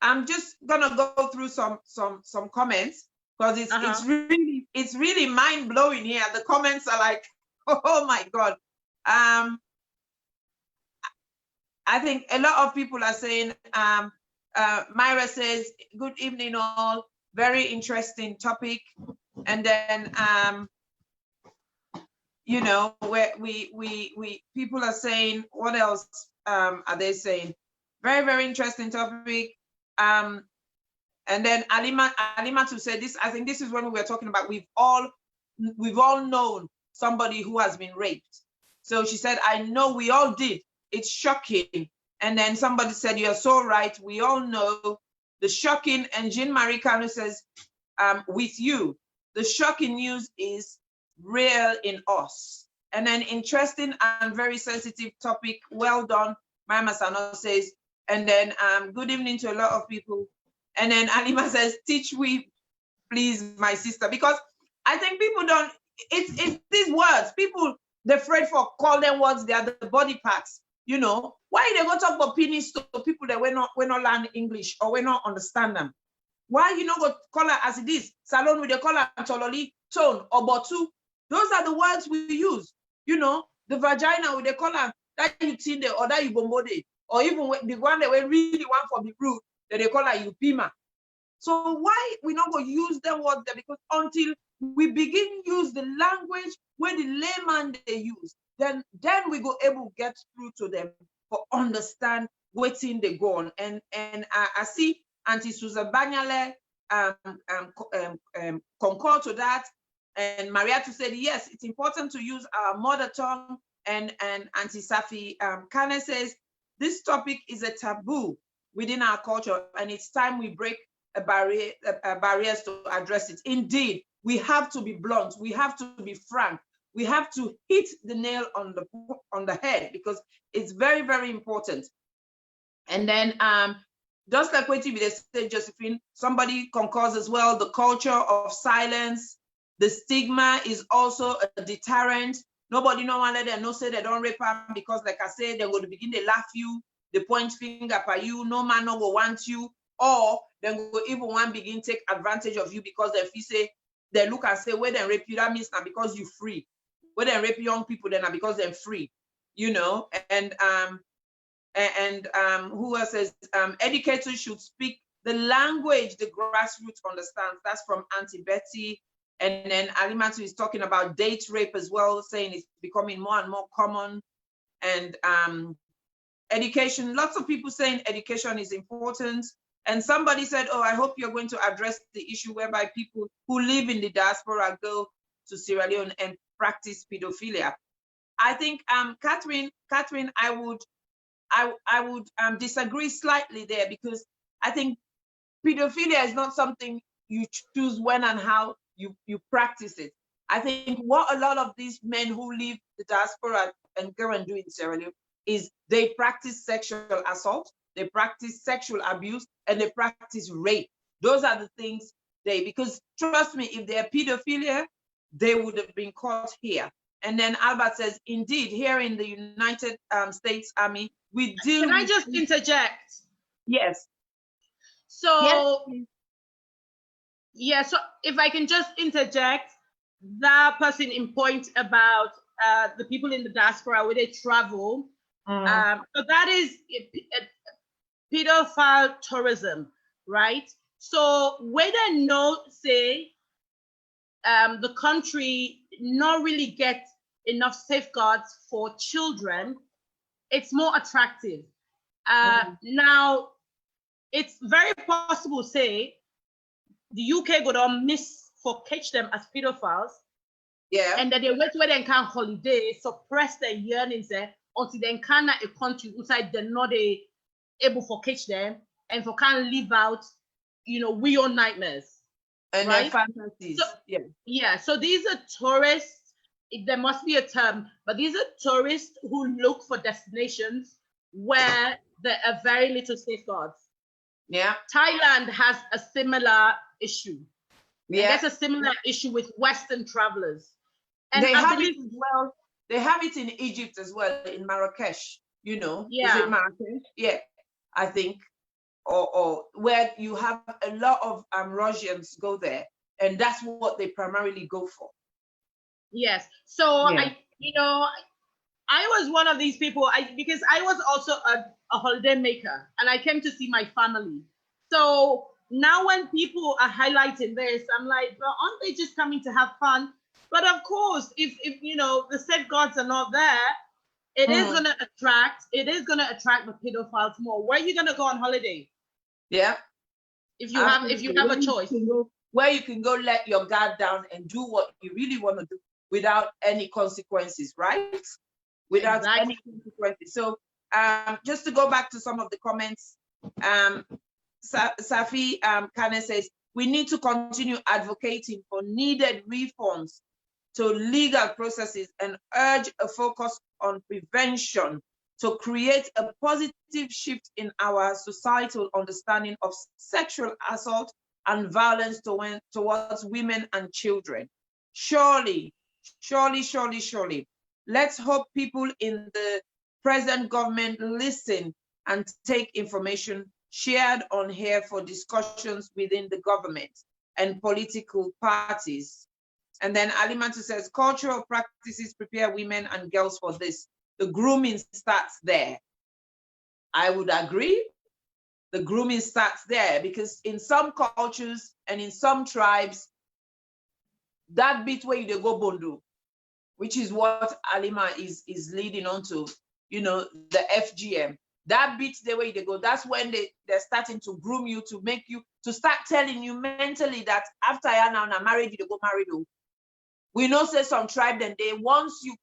I'm just gonna go through some comments because it's really mind blowing here. The comments are like, oh my God. I think a lot of people are saying, Myra says, good evening all, very interesting topic. And then, you know, where we people are saying, what else are they saying? Very, very interesting topic. And then Alima to say this, I think this is when we were talking about, we've all known somebody who has been raped. So she said, I know we all did. It's shocking. And then somebody said, you're so right. We all know the shocking. And Jean-Marie Kanu says, with you, the shocking news is real in us. And then interesting and very sensitive topic. Well done. Mama Sano says, and then good evening to a lot of people. And then Alima says, teach we, please, my sister. Because I think people don't, it's these words. People, they're afraid for call them words, they are the body parts. You know, why they go talk about penis to people that we not learn English or we not understand them? Why you not go call her as it is? Salon with the color tololi, tone, or botu. Those are the words we use. You know, the vagina with the color that you tinde or that you bombode, or even the one that we really want for the root that they call her you pima. So why we not go use them words there? Because until we begin use the language where the layman they use, then we go able to get through to them for understand what's in the go on. And I see Auntie Susan Banyale concur to that. And Mariatu said, yes, it's important to use our mother tongue. And Auntie Safi Kane says, this topic is a taboo within our culture, and it's time we break barriers to address it. Indeed, we have to be blunt. We have to be frank. We have to hit the nail on the head because it's very, very important. And then just like what you said, Josephine, somebody concurs as well. The culture of silence, the stigma is also a deterrent. Nobody no one let them know say they don't rape them because, like I said, they're going to begin to laugh you, they point finger at you. No man no go want you, or then go even one begin take advantage of you because they feel say they look and say where they rape you, that means now because you free. Where they rape young people, then because they're free, you know. And who else says educators should speak the language the grassroots understands. That's from Auntie Betty. And then Alimatu is talking about date rape as well, saying it's becoming more and more common. And education, lots of people saying education is important. And somebody said, oh, I hope you're going to address the issue whereby people who live in the diaspora go to Sierra Leone and practice pedophilia. I think, Catherine, I would disagree slightly there, because I think pedophilia is not something you choose when and how you practice it. I think what a lot of these men who leave the diaspora and go and do in Sierra Leone is they practice sexual assault, they practice sexual abuse, and they practice rape. Those are the things because trust me, if they're pedophilia, they would have been caught here. And then Albert says, indeed, here in the United States Army, we deal Can I just interject? Yes. So, yes. Yeah, so if I can just interject, that person in point about the people in the diaspora where they travel. So that is pedophile tourism, right? So where they know, say, the country not really get enough safeguards for children, it's more attractive. Now, it's very possible, say, the UK go on miss for catch them as pedophiles. Yeah. And then they wait where they can holiday, suppress their yearnings there until they encounter a country outside they're not able for catch them and for can't live out, you know, we own nightmares. And right? their fantasies. So, yeah. So these are tourists. There must be a term, but these are tourists who look for destinations where there are very little safeguards. Yeah. Thailand has a similar issue. Yeah. There's a similar issue with Western travelers. And they have it as well. They have it in Egypt as well, in Marrakesh, you know. Yeah. Is it Marrakesh? Yeah, I think. Or where you have a lot of Russians go there, and that's what they primarily go for. Yes. So Yeah. I was one of these people, because I was also a holiday maker, and I came to see my family. So now when people are highlighting this, I'm like, well, aren't they just coming to have fun? But of course, if the safeguards are not there, it is going to attract the pedophiles more. Where are you going to go on holiday? Yeah. If you have a choice. Where you can go let your guard down and do what you really want to do without any consequences, right? Without any consequences. So just to go back to some of the comments, Safi Kane says, we need to continue advocating for needed reforms to legal processes and urge a focus on prevention to create a positive shift in our societal understanding of sexual assault and violence towards women and children. Surely, let's hope people in the present government listen and take information shared on here for discussions within the government and political parties. And then Alimatu says, cultural practices prepare women and girls for this. The grooming starts there. I would agree. The grooming starts there because in some cultures and in some tribes, that bit where you go bondo, which is what Alima is leading on to, the FGM. That bit the way they go, that's when they're starting to groom you to make you, to start telling you mentally that after you're now married, you go married. We know say some tribe, then they once you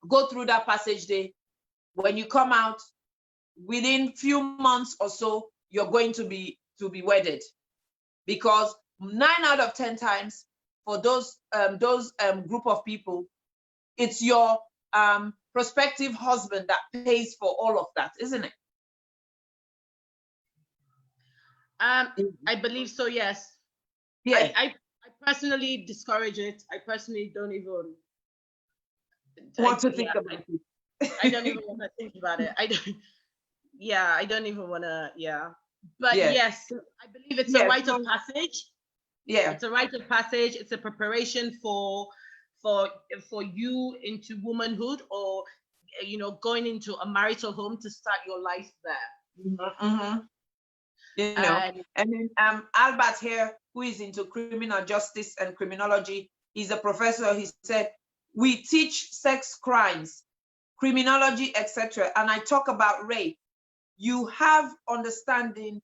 go through that passage day, when you come out, within few months or so, you're going to be wedded. Because 9 out of 10 times for those group of people, it's your prospective husband that pays for all of that, isn't it? I believe so, yes. Yeah. I personally discourage it. I personally don't even want to think about it. I don't even want to think about it. I don't even want to, But yes, I believe it's a rite of passage. Yeah. It's a rite of passage. It's a preparation for you into womanhood, or going into a marital home to start your life there. And then Albert here, who is into criminal justice and criminology, he's a professor. He said, we teach sex crimes, criminology, etc. And I talk about rape. You have understanding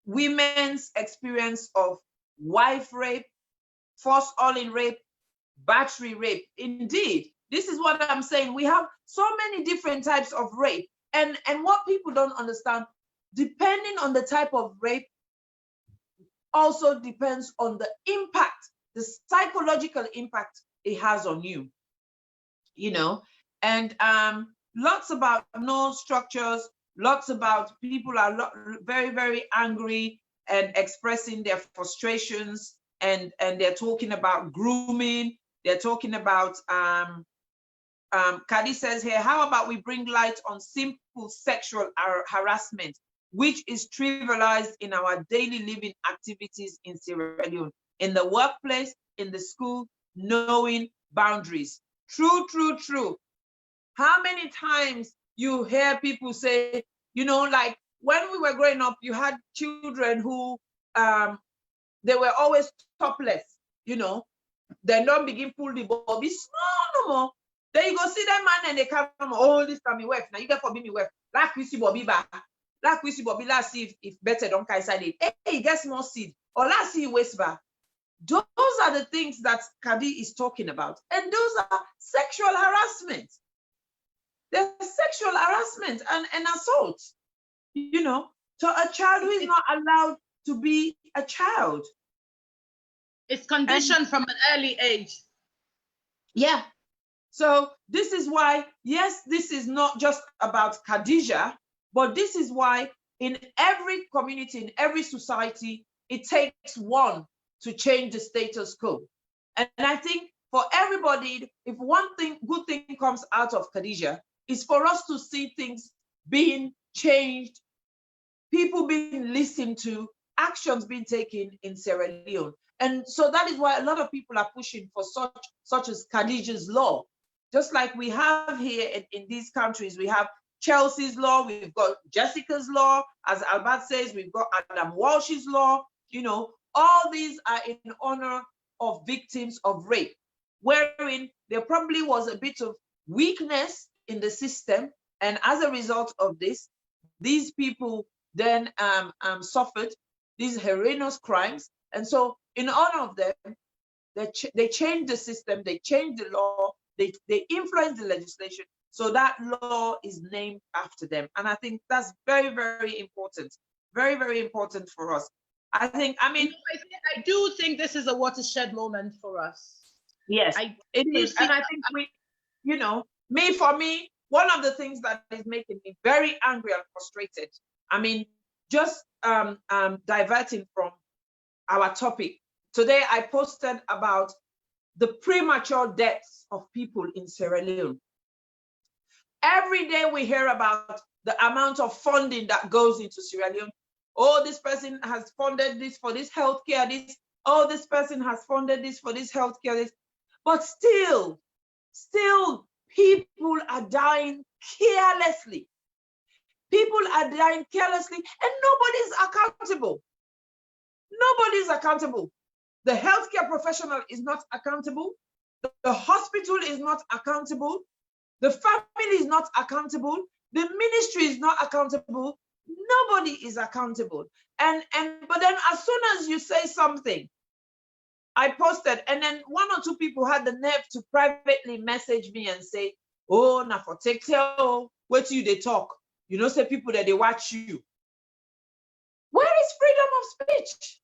women's experience of wife rape, forced all-in rape, battery rape. Indeed, this is what I'm saying. We have so many different types of rape. And what people don't understand, depending on the type of rape, also depends on the impact, the psychological impact it has on you. And lots about no structures, lots about people are very, very angry and expressing their frustrations, and they're talking about grooming. They're talking about, Kadi says here, how about we bring light on simple sexual harassment, which is trivialized in our daily living activities in Sierra Leone, in the workplace, in the school knowing boundaries. True, true, true. How many times you hear people say, you know, like when we were growing up, you had children who they were always topless, you know. They don't begin pull the bobby small no more. Then you go see them man and they come, oh, this time me wife. Now you get for me wife. Like we see bobby back. Like we see bobby, let's see if better don't inside it. Hey, get small seed. Or let's see waste back. Those are the things that Kadi is talking about. And those are sexual harassment. There's sexual harassment and assault, you know. So a child who is not allowed to be a child. It's conditioned from an early age. Yeah. So this is why, yes, this is not just about Khadija, but this is why in every community, in every society, it takes one to change the status quo. And I think for everybody, if one thing, good thing comes out of Khadija, is for us to see things being changed, people being listened to, actions being taken in Sierra Leone. And so that is why a lot of people are pushing for such as Khadija's law. Just like we have here in these countries, we have Chelsea's law, we've got Jessica's law, as Albert says, we've got Adam Walsh's law, you know, all these are in honor of victims of rape, wherein there probably was a bit of weakness in the system. And as a result of this, these people then suffered these heinous crimes. And so in honor of them, they changed the system, they changed the law, they influenced the legislation. So that law is named after them. And I think that's very, very important. Very, very important for us. I think, I mean, I do think this is a watershed moment for us. Yes, it is. And I think we, you know, for me, one of the things that is making me very angry and frustrated, I mean, just diverting from our topic. Today, I posted about the premature deaths of people in Sierra Leone. Every day we hear about the amount of funding that goes into Sierra Leone. Oh, this person has funded this for this healthcare, this. Oh, this person has funded this for this healthcare, this. But still people are dying carelessly. People are dying carelessly and nobody's accountable. Nobody's accountable. The healthcare professional is not accountable. The hospital is not accountable. The family is not accountable. The ministry is not accountable. Nobody is accountable. But then as soon as you say something, I posted, and then one or two people had the nerve to privately message me and say, oh, now for take tell, what you they talk? You know, say people that they watch you. Where is freedom of speech?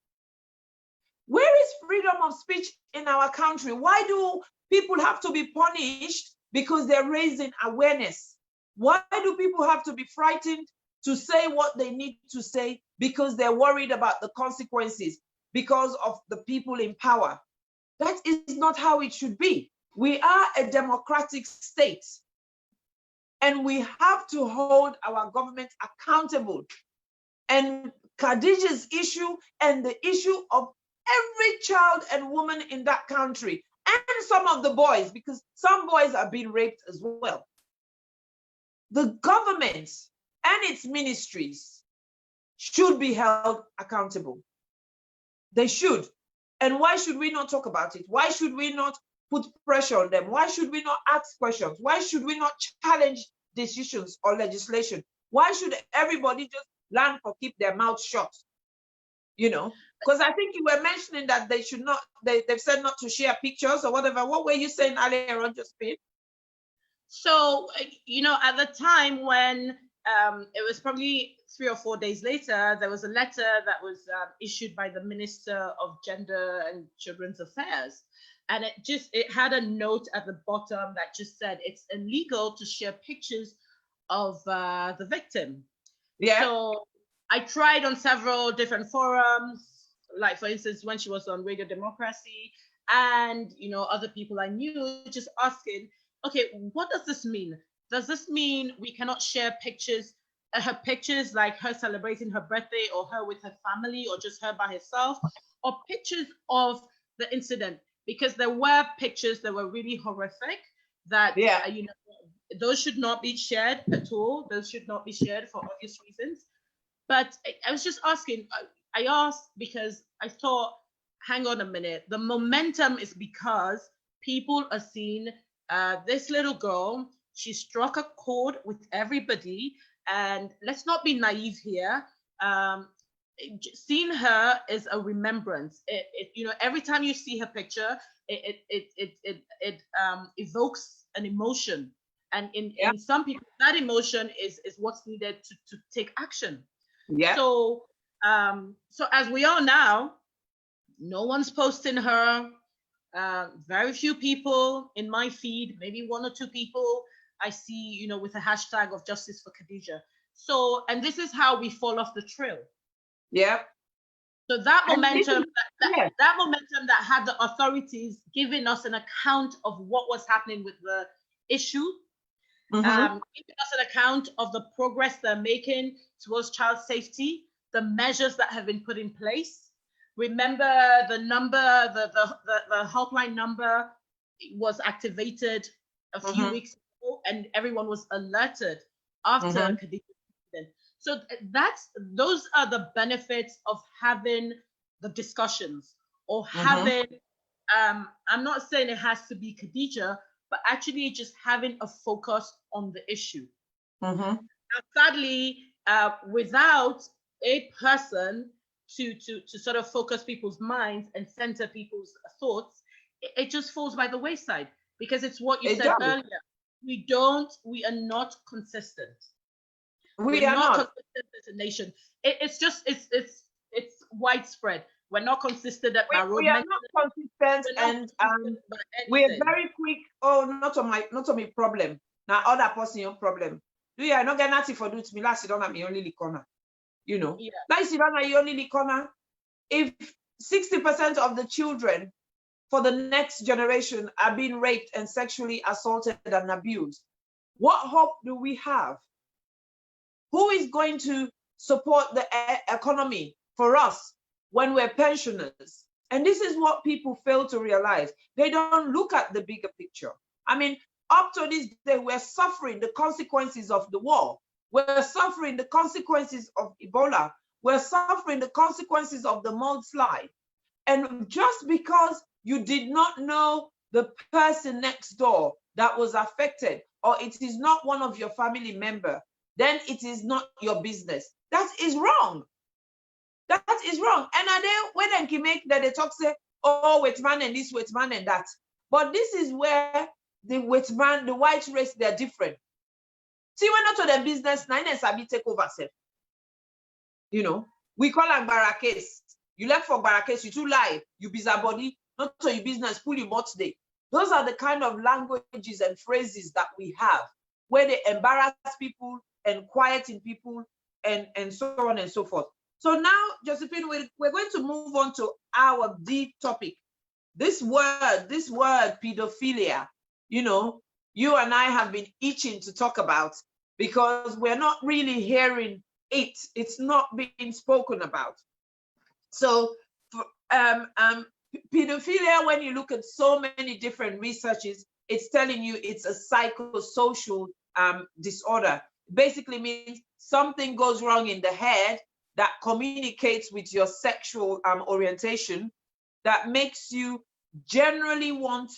Where is freedom of speech in our country? Why do people have to be punished because they're raising awareness? Why do people have to be frightened to say what they need to say because they're worried about the consequences because of the people in power? That is not how it should be. We are a democratic state and we have to hold our government accountable. And Khadija's issue and the issue of every child and woman in that country and some of the boys, because some boys are being raped as well. The government and its ministries should be held accountable. They should. And why should we not talk about it? Why should we not put pressure on them? Why should we not ask questions? Why should we not challenge decisions or legislation? Why should everybody just learn to keep their mouth shut? You know, because I think you were mentioning that they should not, they've said not to share pictures or whatever. What were you saying earlier on, Josephine? So, you know, at the time when it was probably 3 or 4 days later, there was a letter that was issued by the Minister of Gender and Children's Affairs. And it had a note at the bottom that just said it's illegal to share pictures of the victim. Yeah. So I tried on several different forums, like for instance, when she was on Radio Democracy and, you know, other people I knew just asking, okay, what does this mean? Does this mean we cannot share pictures, her pictures like her celebrating her birthday or her with her family or just her by herself, or pictures of the incident? because there were pictures that were really horrific that, you know, those should not be shared at all. Those should not be shared for obvious reasons. But I was just asking, I asked because I thought, hang on a minute, the momentum is because people are seeing this little girl, she struck a chord with everybody, and let's not be naive here. Seeing her is a remembrance. You know, every time you see her picture, it evokes an emotion, and in some people, that emotion is what's needed to take action. Yeah. So so as we are now, no one's posting her. Very few people in my feed, maybe 1 or 2 people I see, you know, with a hashtag of justice for Khadija. So, and this is how we fall off the trail. Yeah. So that momentum, that momentum that had the authorities giving us an account of what was happening with the issue, giving us an account of the progress they're making towards child safety, the measures that have been put in place. Remember the number, the helpline number was activated a few weeks ago, and everyone was alerted after Khadija incident. So those are the benefits of having the discussions, or having, I'm not saying it has to be Khadija, but actually just having a focus on the issue. Now, sadly, without a person to sort of focus people's minds and center people's thoughts, it just falls by the wayside, because it's what you said earlier. We are not consistent. We're not consistent as a nation. It's widespread. We're not consistent at our we are not consistent, and we are very quick. Oh, not on my problem. Now other person your problem. Do you not get nothing for do to me? Last you don't have me only corner. You know, like you don't have you only corner. If 60% of the children for the next generation are being raped and sexually assaulted and abused, what hope do we have? Who is going to support the economy for us when we're pensioners? And this is what people fail to realize. They don't look at the bigger picture. I mean, up to this day, we're suffering the consequences of the war. We're suffering the consequences of Ebola. We're suffering the consequences of the mudslide. And just because you did not know the person next door that was affected, or it is not one of your family members, then it is not your business. That is wrong. That is wrong. And are they when they can make that they talk say, oh, wait man and this, wait man and that. But this is where the wait man, the white race, they're different. See, we're not to the business, nine and Sabi take over self. You know, we call them barakes. You left for barakes, you too lie, you busybody, not to your business, pull your birthday. Those are the kind of languages and phrases that we have, where they embarrass people and quieten people and so on and so forth. So now, Josephine, we're going to move on to our deep topic. This word, pedophilia, you know, you and I have been itching to talk about, because we're not really hearing it. It's not being spoken about. So pedophilia, when you look at so many different researches, it's telling you it's a psychosocial disorder. Basically means something goes wrong in the head that communicates with your sexual orientation, that makes you generally want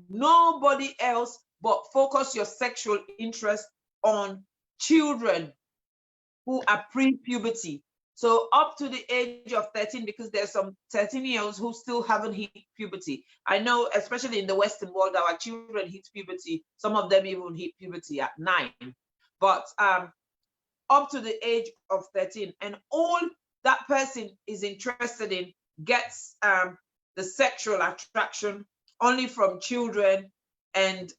nobody else but focus your sexual interest on children who are pre-puberty. So up to the age of 13, because there's some 13-year-olds who still haven't hit puberty. I know, especially in the Western world, our children hit puberty. Some of them even hit puberty at 9. But up to the age of 13, and all that person is interested in gets the sexual attraction only from children. And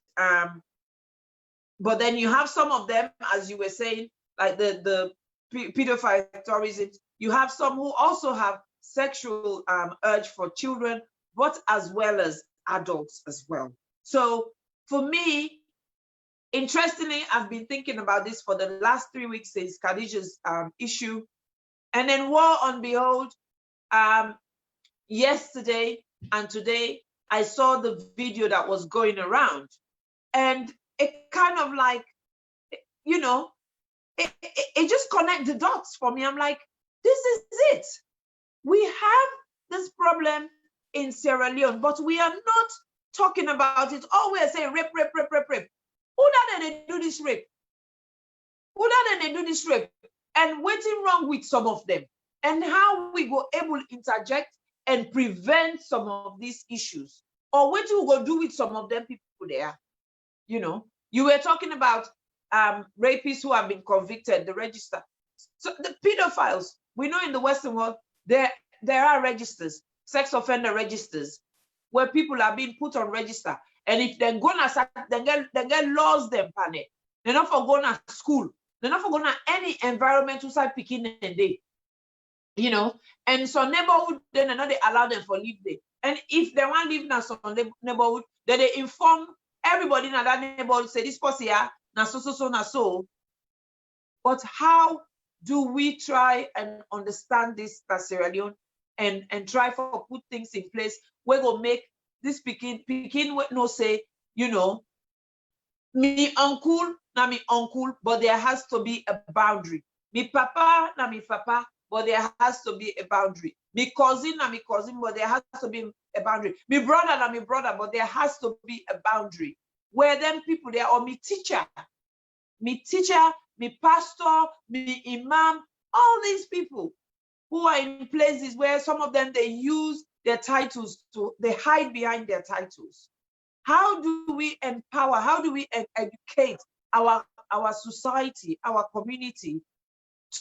but then you have some of them, as you were saying, like the pedophile tourism, you have some who also have sexual urge for children, but as well as adults as well. So for me, interestingly, I've been thinking about this for the last 3 weeks since Khadija's issue. And then lo and behold, yesterday and today, I saw the video that was going around, and it kind of like, you know, it just connected the dots for me. I'm like, this is it. We have this problem in Sierra Leone, but we are not talking about it. Oh, we're saying rape, rape, rape, rape, rape. Who did they do this rape? Who did they do this rape? And what's wrong with some of them? And how we go able to interject and prevent some of these issues? Or what you go do with some of them people there? You know, you were talking about rapists who have been convicted, the register. So the pedophiles, we know in the Western world, there are registers, sex offender registers, where people are being put on register. And if they're gonna start, they get laws them panic. They're not for going to school. They're not for going to any environment to start picking and day. You know, and so neighborhood, then they allow them for leave day. And if they want to live in some neighborhood, then they inform everybody in that neighborhood, say this person here, na so. But how do we try and understand this, Sierra Leone, and try for put things in place? We're gonna make this begin with no say, you know, me uncle, na me uncle, but there has to be a boundary. Me papa, na me papa, but there has to be a boundary. Me cousin, na me cousin, but there has to be a boundary. Me brother, na me brother, but there has to be a boundary. Where them people there, or me teacher, me pastor, me imam, all these people who are in places where some of them, they use their titles they hide behind their titles. How do we empower, how do we educate our society, our community,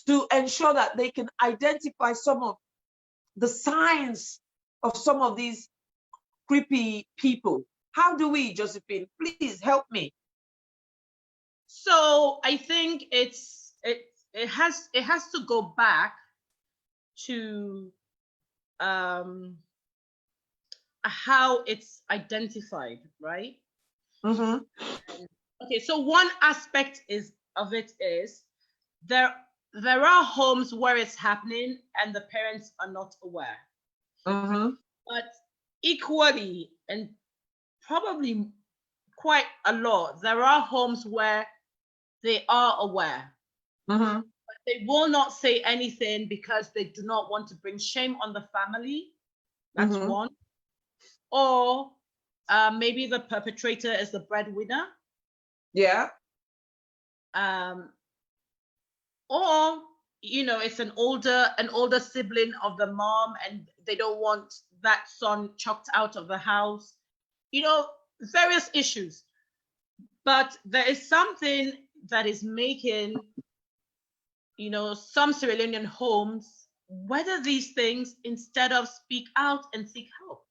to ensure that they can identify some of the signs of some of these creepy people? How do we, Josephine? Please help me. So I think it has to go back to how it's identified, right? Mm-hmm. Okay, so one aspect of it is there are homes where it's happening and the parents are not aware. Mm-hmm. But equally, and probably quite a lot, there are homes where they are aware. Mm-hmm. But they will not say anything because they do not want to bring shame on the family. That's Mm-hmm. one. Or maybe the perpetrator is the breadwinner. Yeah. Or, you know, it's an older sibling of the mom and they don't want that son chucked out of the house. You know, various issues. But there is something that is making, you know, some Sierra Leonean homes weather these things instead of speak out and seek help.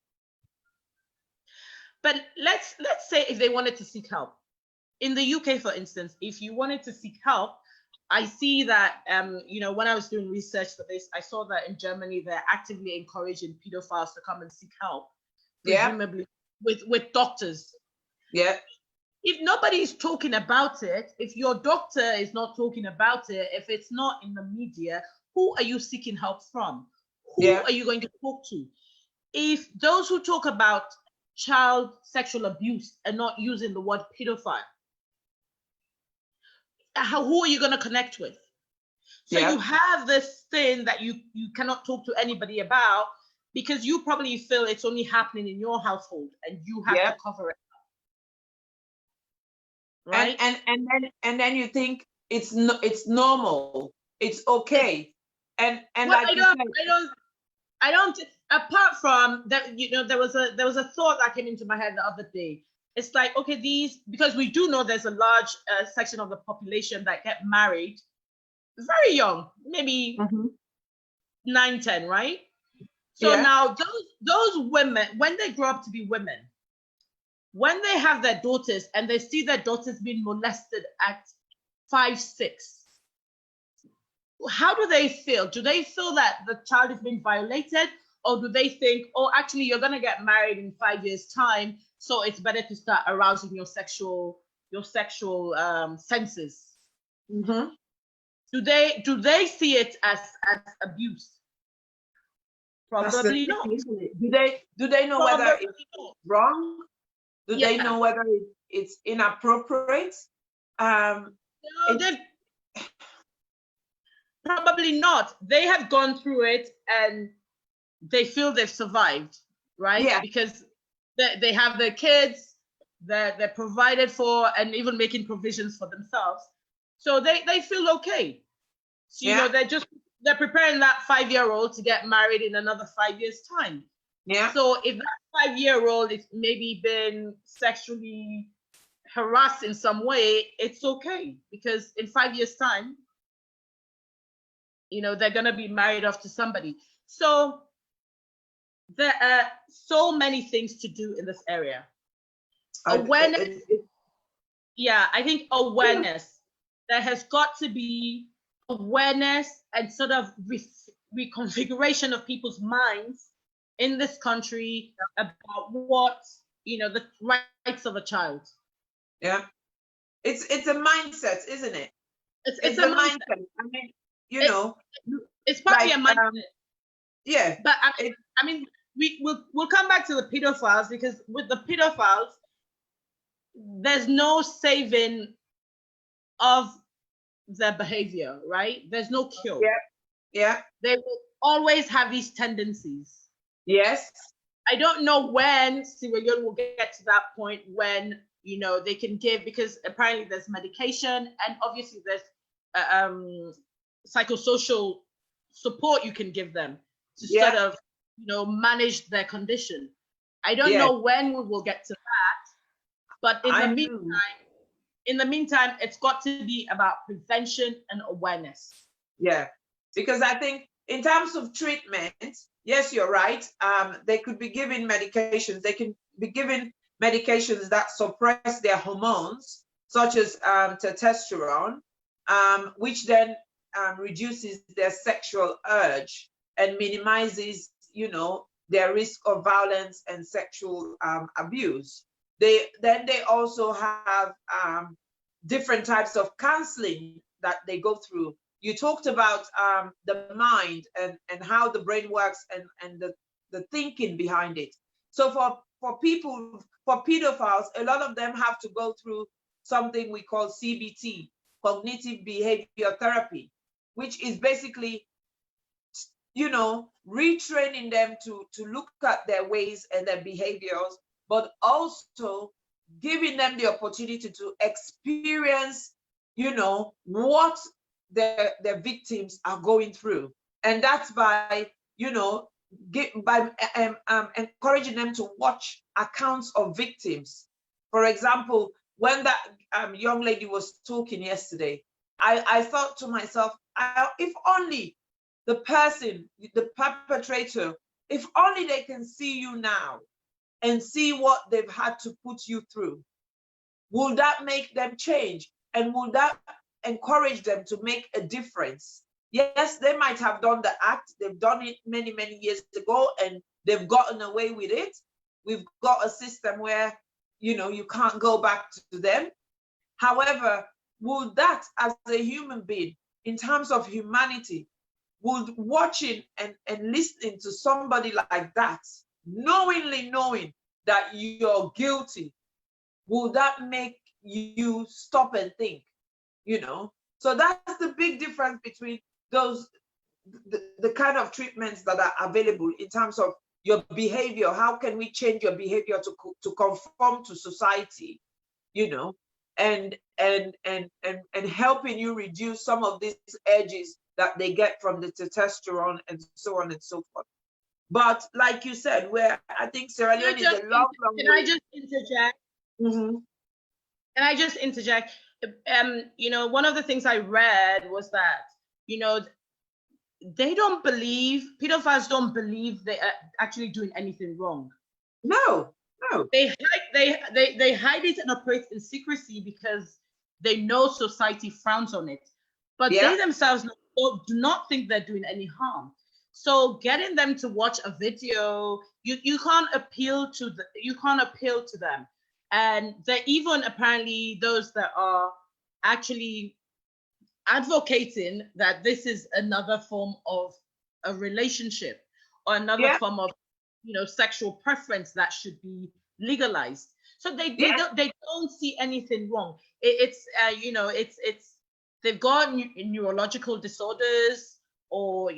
But let's say if they wanted to seek help. In the UK, for instance, if you wanted to seek help, I see that, you know, when I was doing research for this, I saw that in Germany, they're actively encouraging pedophiles to come and seek help, presumably with doctors. Yeah. If nobody is talking about it, if your doctor is not talking about it, if it's not in the media, who are you seeking help from? Who are you going to talk to? If those who talk about child sexual abuse are not using the word pedophile, who are you going to connect with? So you have this thing that you cannot talk to anybody about because you probably feel it's only happening in your household and you have to cover it up. Right? And then you think it's normal, it's okay. And well, like I don't apart from that, you know, there was a thought that came into my head the other day. It's like, okay, because we do know there's a large section of the population that get married very young, maybe 9, 10, right? So now those women, when they grow up to be women, when they have their daughters and they see their daughters being molested at 5, 6, how do they feel? Do they feel that the child is being violated? Or do they think, oh, actually, you're going to get married in 5 years' time, so it's better to start arousing your sexual senses? Mm-hmm. Do they see it as abuse? That's the Probably thing, not. isn't it? Do they know whether Probably it's not. wrong? Do they Yeah. know whether it's inappropriate? No, It, they probably not. They have gone through it and they feel they've survived, right? yeah, Because they have their kids, they're provided for, and even making provisions for themselves. So they feel okay. So, you know, yeah, they're preparing that 5-year-old to get married in another 5 years' time. yeah. So if that 5-year-old is maybe been sexually harassed in some way, it's okay, because in 5 years' time, you know, they're gonna be married off to somebody. So there are so many things to do in this area. Awareness, yeah, I think awareness. There has got to be awareness and sort of reconfiguration of people's minds in this country about what, you know, the rights of a child. Yeah. It's a mindset, isn't it? It's The a mindset. mindset. I mean, you It- know, It's probably like a mindset. yeah. But It, I mean, we'll come back to the pedophiles, because with the pedophiles, there's no saving of their behavior, right? There's no cure. yeah, yeah, They will always have these tendencies. yes, I don't know when Sierra Leone will get to that point when, you know, they can give, because apparently there's medication and obviously there's psychosocial support you can give them to yeah, sort of, you know, manage their condition. I don't yeah. know when we will get to that, but in I the know. meantime, it's got to be about prevention and awareness. Yeah, because I think in terms of treatment, yes, you're right. They could be given medications. They can be given medications that suppress their hormones, such as testosterone, which then reduces their sexual urge and minimizes, you know, their risk of violence and sexual abuse. They also have different types of counseling that they go through. You talked about the mind and how the brain works and the thinking behind it. So for people, for pedophiles, a lot of them have to go through something we call CBT, cognitive behavior therapy, which is basically, you know, retraining them to look at their ways and their behaviors, but also giving them the opportunity to experience, you know, what their victims are going through. And that's by, you know, encouraging them to watch accounts of victims. For example, when that young lady was talking yesterday, I thought to myself, if only the person, the perpetrator, if only they can see you now and see what they've had to put you through, will that make them change? And will that encourage them to make a difference? Yes, they might have done the act. They've done it many, many years ago and they've gotten away with it. We've got a system where, you know, you can't go back to them. However, will that, as a human being, in terms of humanity, would watching and listening to somebody like that, knowingly knowing that you're guilty, will that make you stop and think? You know, so that's the big difference between those, the kind of treatments that are available in terms of your behavior. How can we change your behavior to conform to society, you know, and helping you reduce some of these urges that they get from the testosterone and so on and so forth. But like you said, where I think Sierra Leone is a long way. Can I just interject? Mm-hmm. Can I just interject? You know, one of the things I read was that, you know, they don't believe, pedophiles don't believe they are actually doing anything wrong. No. They hide it and operate in secrecy because they know society frowns on it. But Yeah. they themselves do not think they're doing any harm. So getting them to watch a video, you can't appeal to them. And they're even apparently those that are actually advocating that this is another form of a relationship, or another Yeah. form of, sexual preference that should be legalized. So they Yeah. don't see anything wrong. It's they've got neurological disorders or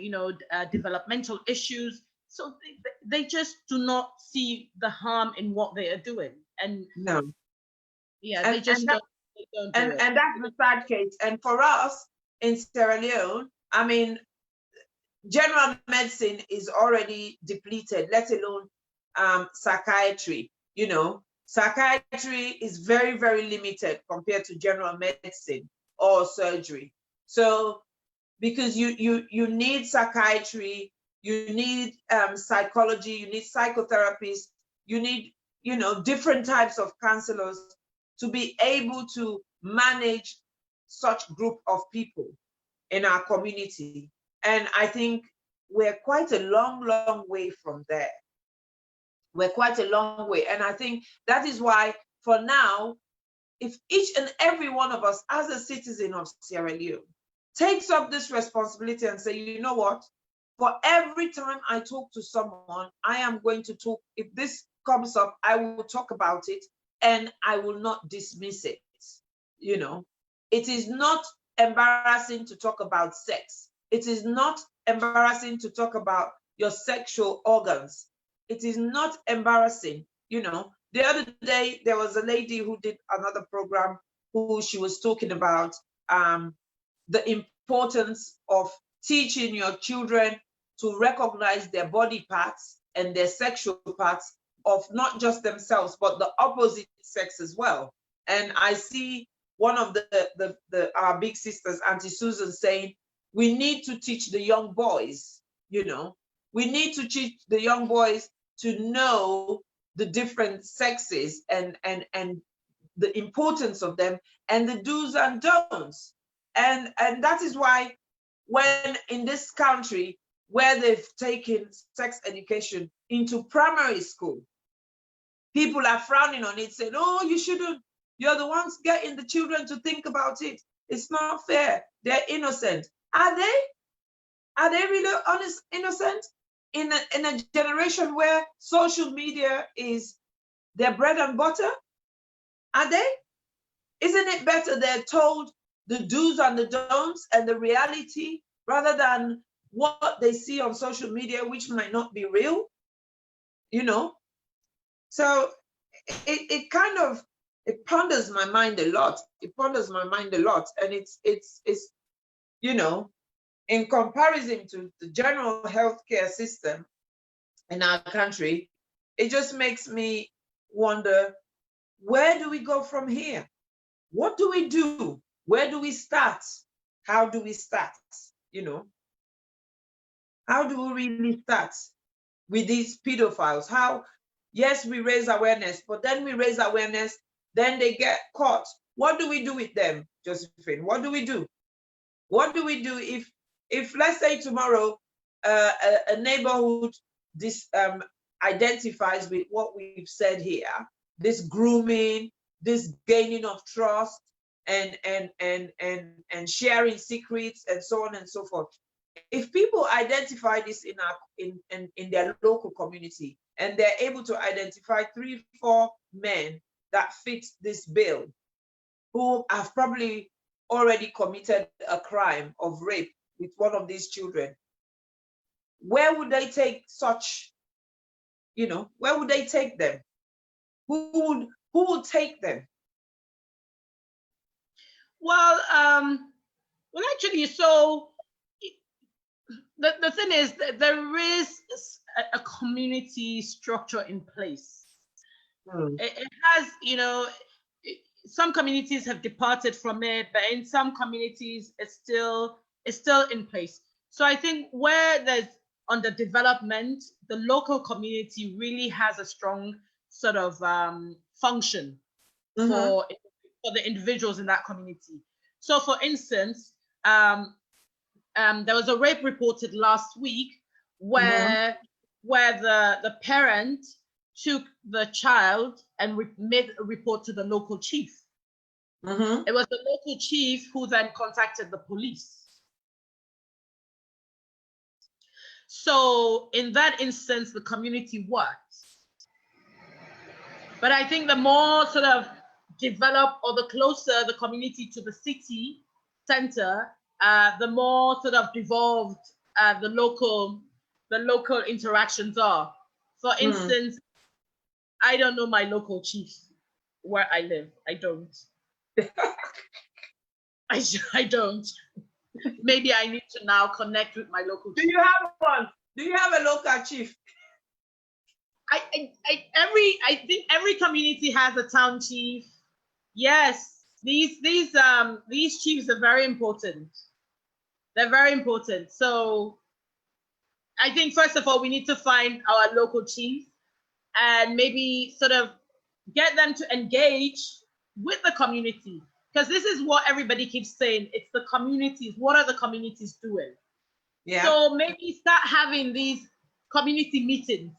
developmental issues. So they just do not see the harm in what they are doing, and No. yeah, And they just don't do it. and that's the sad case. And for us in Sierra Leone, I mean, general medicine is already depleted, let alone psychiatry. Psychiatry is very, very limited compared to general medicine or surgery. So because you need psychiatry, you need psychology, you need psychotherapists, you need different types of counselors to be able to manage such group of people in our community. And I think we're quite a long, long way from there. We're quite a long way. And I think that is why, for now, if each and every one of us as a citizen of Sierra Leone takes up this responsibility and say, you know what, for every time I talk to someone, I am going to talk, if this comes up, I will talk about it and I will not dismiss it. It is not embarrassing to talk about sex. It is not embarrassing to talk about your sexual organs. It is not embarrassing. The other day, there was a lady who did another program who she was talking about the importance of teaching your children to recognize their body parts and their sexual parts of not just themselves, but the opposite sex as well. And I see one of our big sisters, Auntie Susan, saying, we need to teach the young boys, we need to teach the young boys to know the different sexes and the importance of them and the do's and don'ts. And that is why when in this country, where they've taken sex education into primary school, people are frowning on it, saying, oh, you shouldn't. You're the ones getting the children to think about it. It's not fair. They're innocent. Are they? Are they really honest, innocent? In a generation where social media is their bread and butter? Are they? Isn't it better they're told the do's and the don'ts and the reality rather than what they see on social media, which might not be real? So it kind of, it ponders my mind a lot. It ponders my mind a lot. And it's in comparison to the general healthcare system in our country, it just makes me wonder, where do we go from here? What do we do? Where do we start? How do we start? How do we really start with these pedophiles? How, yes, we raise awareness, but then we raise awareness, then they get caught. What do we do with them, Josephine? What do we do? What do we do if let's say tomorrow a neighborhood identifies with what we've said here, this grooming, this gaining of trust, and sharing secrets, and so on and so forth. If people identify this in their local community, and they're able to identify 3-4 men that fit this bill, who have probably already committed a crime of rape with one of these children, where would they take such, where would they take them? Who would take them? Well, actually, so the thing is that there is a community structure in place. It has, some communities have departed from it, but in some communities it's still in place. So I think where there's underdevelopment, the local community really has a strong sort of function for the individuals in that community. So for instance, there was a rape reported last week where the parent took the child and made a report to the local chief. It was the local chief who then contacted the police. So in that instance, the community works. But I think the more sort of developed or the closer the community to the city center, the more sort of devolved the local interactions are. For instance, I don't know my local chief where I live. I don't. I don't. Maybe I need to now connect with my local chief. Do you have one? Do you have a local chief? I think every community has a town chief. Yes, these chiefs are very important. They're very important. So I think first of all we need to find our local chiefs and maybe sort of get them to engage with the community, because this is what everybody keeps saying. It's the communities. What are the communities doing? Yeah. So maybe start having these community meetings.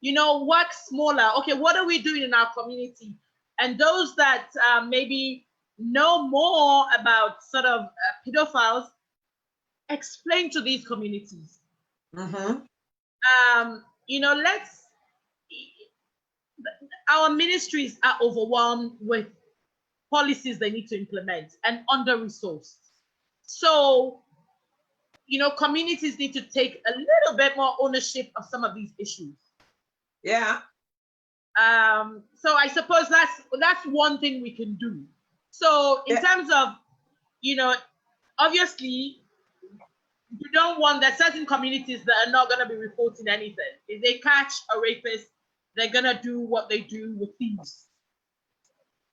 You know, work smaller. Okay, what are we doing in our community? And those that maybe know more about sort of pedophiles, explain to these communities. You know, our ministries are overwhelmed with policies they need to implement and under-resourced. So, you know, communities need to take a little bit more ownership of some of these issues. Yeah. So I suppose that's one thing we can do. So in terms of, you know, obviously you don't want that certain communities that are not going to be reporting anything. If they catch a rapist, they're going to do what they do with thieves.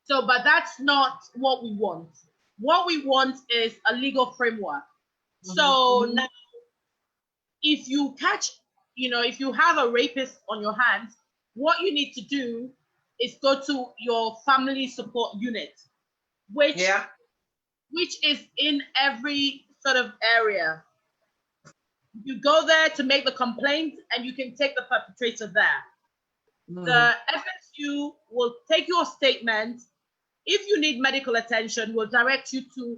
So, but that's not what we want. What we want is a legal framework. So now, if you catch, you know, if you have a rapist on your hands, what you need to do is go to your family support unit, which is in every sort of area. You go there to make the complaint and you can take the perpetrator there. The FSU will take your statement. If you need medical attention, will direct you to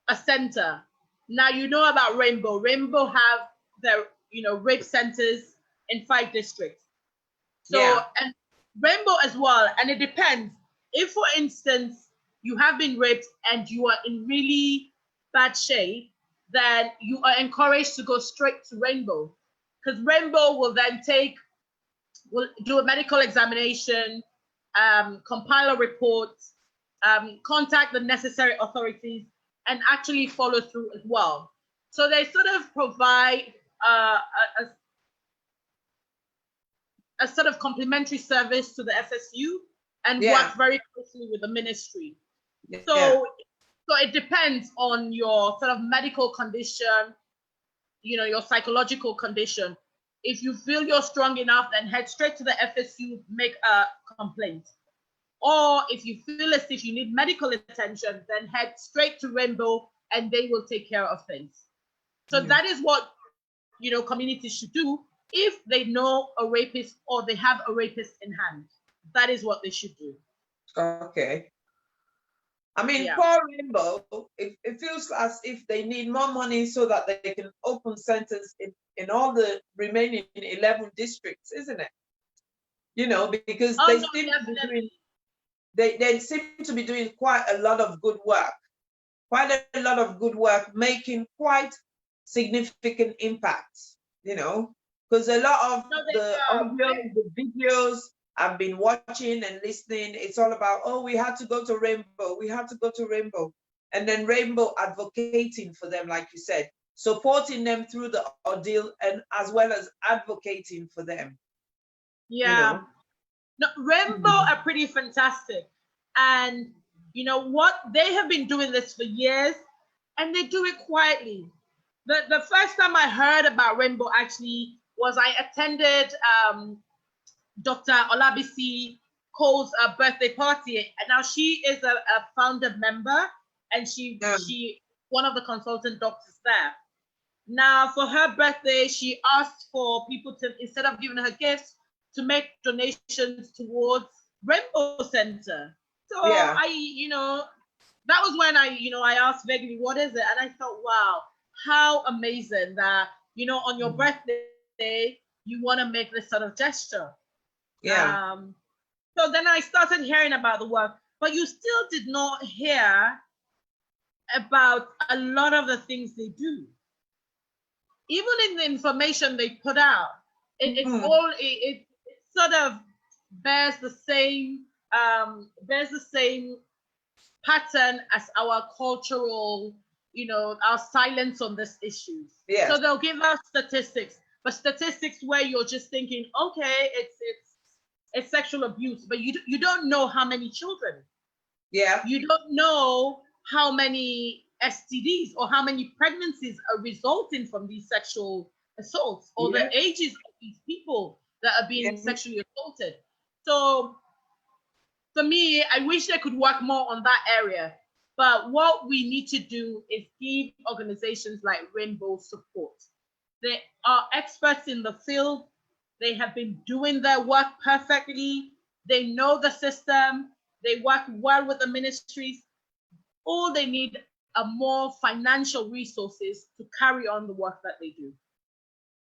a center. Now you know about Rainbow. Rainbow have their, you know, rape centers in 5 districts. So, and Rainbow as well. And it depends. If, for instance, you have been raped and you are in really bad shape, then you are encouraged to go straight to Rainbow, because Rainbow will then will do a medical examination, compile a report, contact the necessary authorities, and actually follow through as well. So they sort of provide a sort of complementary service to the FSU and work very closely with the ministry. So it depends on your sort of medical condition, you know, your psychological condition. If you feel you're strong enough, then head straight to the FSU, make a complaint. Or if you feel as if you need medical attention, then head straight to Rainbow and they will take care of things. So that is what, you know, communities should do if they know a rapist or they have a rapist in hand. That is what they should do. Okay. I mean, poor Rainbow, it feels as if they need more money so that they can open centers in all the remaining 11 districts, isn't it? You know, because they seem to be doing quite a lot of good work, making quite significant impacts, you know, because a lot of the audio, the videos I've been watching and listening, it's all about, oh, we had to go to Rainbow, and then Rainbow advocating for them, like you said, supporting them through the ordeal, and as well as advocating for them. Yeah. You know? No, Rainbow are pretty fantastic. And you know what? They have been doing this for years and they do it quietly. The first time I heard about Rainbow actually was I attended Dr. Olabisi Cole's birthday party. And now she is a founder member and she one of the consultant doctors there. Now for her birthday, she asked for people to, instead of giving her gifts, to make donations towards Rainbow Center. So I, you know, that was when I asked vaguely, what is it? And I thought, wow, how amazing that you know, on your birthday, you want to make this sort of gesture. Yeah. So then I started hearing about the work, but you still did not hear about a lot of the things they do. Even in the information they put out, it sort of bears the same pattern as our cultural, you know, our silence on these issues. Yeah. So they'll give us statistics, but statistics where you're just thinking, okay, it's sexual abuse, but you don't know how many children. Yeah. You don't know how many STDs or how many pregnancies are resulting from these sexual assaults, or the ages of these people that are being sexually assaulted. So for me, I wish they could work more on that area. But what we need to do is give organizations like Rainbow support. They are experts in the field. They have been doing their work perfectly. They know the system. They work well with the ministries. All they need are more financial resources to carry on the work that they do.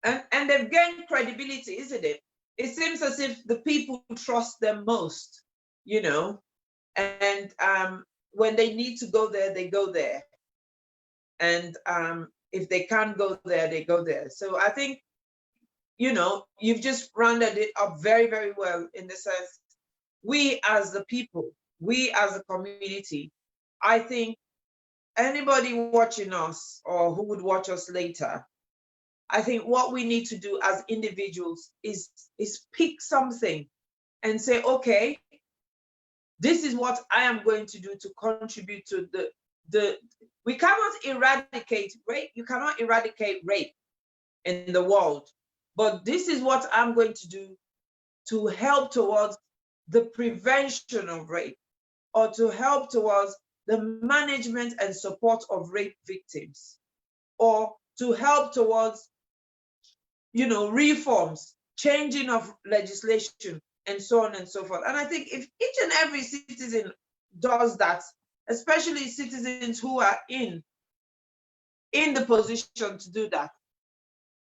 And they've gained credibility, isn't it? It seems as if the people trust them most, you know, and when they need to go there, they go there. And if they can't go there, they go there. So I think, you know, you've just rounded it up very, very well, in the sense, we as the people, we as a community, I think anybody watching us or who would watch us later, I think what we need to do as individuals is pick something and say, okay, this is what I am going to do to contribute to we cannot eradicate rape. You cannot eradicate rape in the world, but this is what I'm going to do to help towards the prevention of rape, or to help towards the management and support of rape victims, or to help towards, you know, reforms, changing of legislation, and so on and so forth. And I think if each and every citizen does that, especially citizens who are in the position to do that,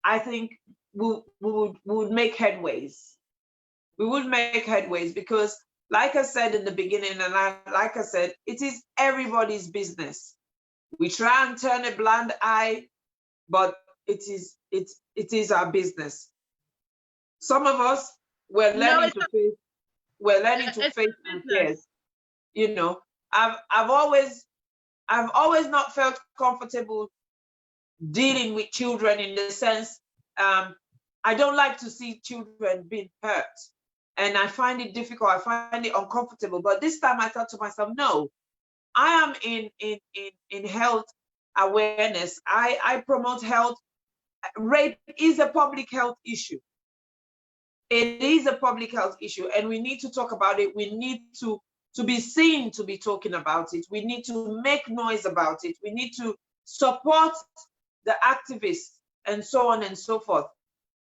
I think we would make headways. We would make headways, because like I said in the beginning, and like I said, it is everybody's business. We try and turn a blind eye, but it is our business. Some of us, we're learning to face our fears. You know, I've always not felt comfortable dealing with children, in the sense, I don't like to see children being hurt, and I find it difficult. I find it uncomfortable. But this time I thought to myself, no, I am in health awareness. I promote health. Rape is a public health issue. It is a public health issue, and we need to talk about it. We need to be seen to be talking about it. We need to make noise about it. We need to support the activists and so on and so forth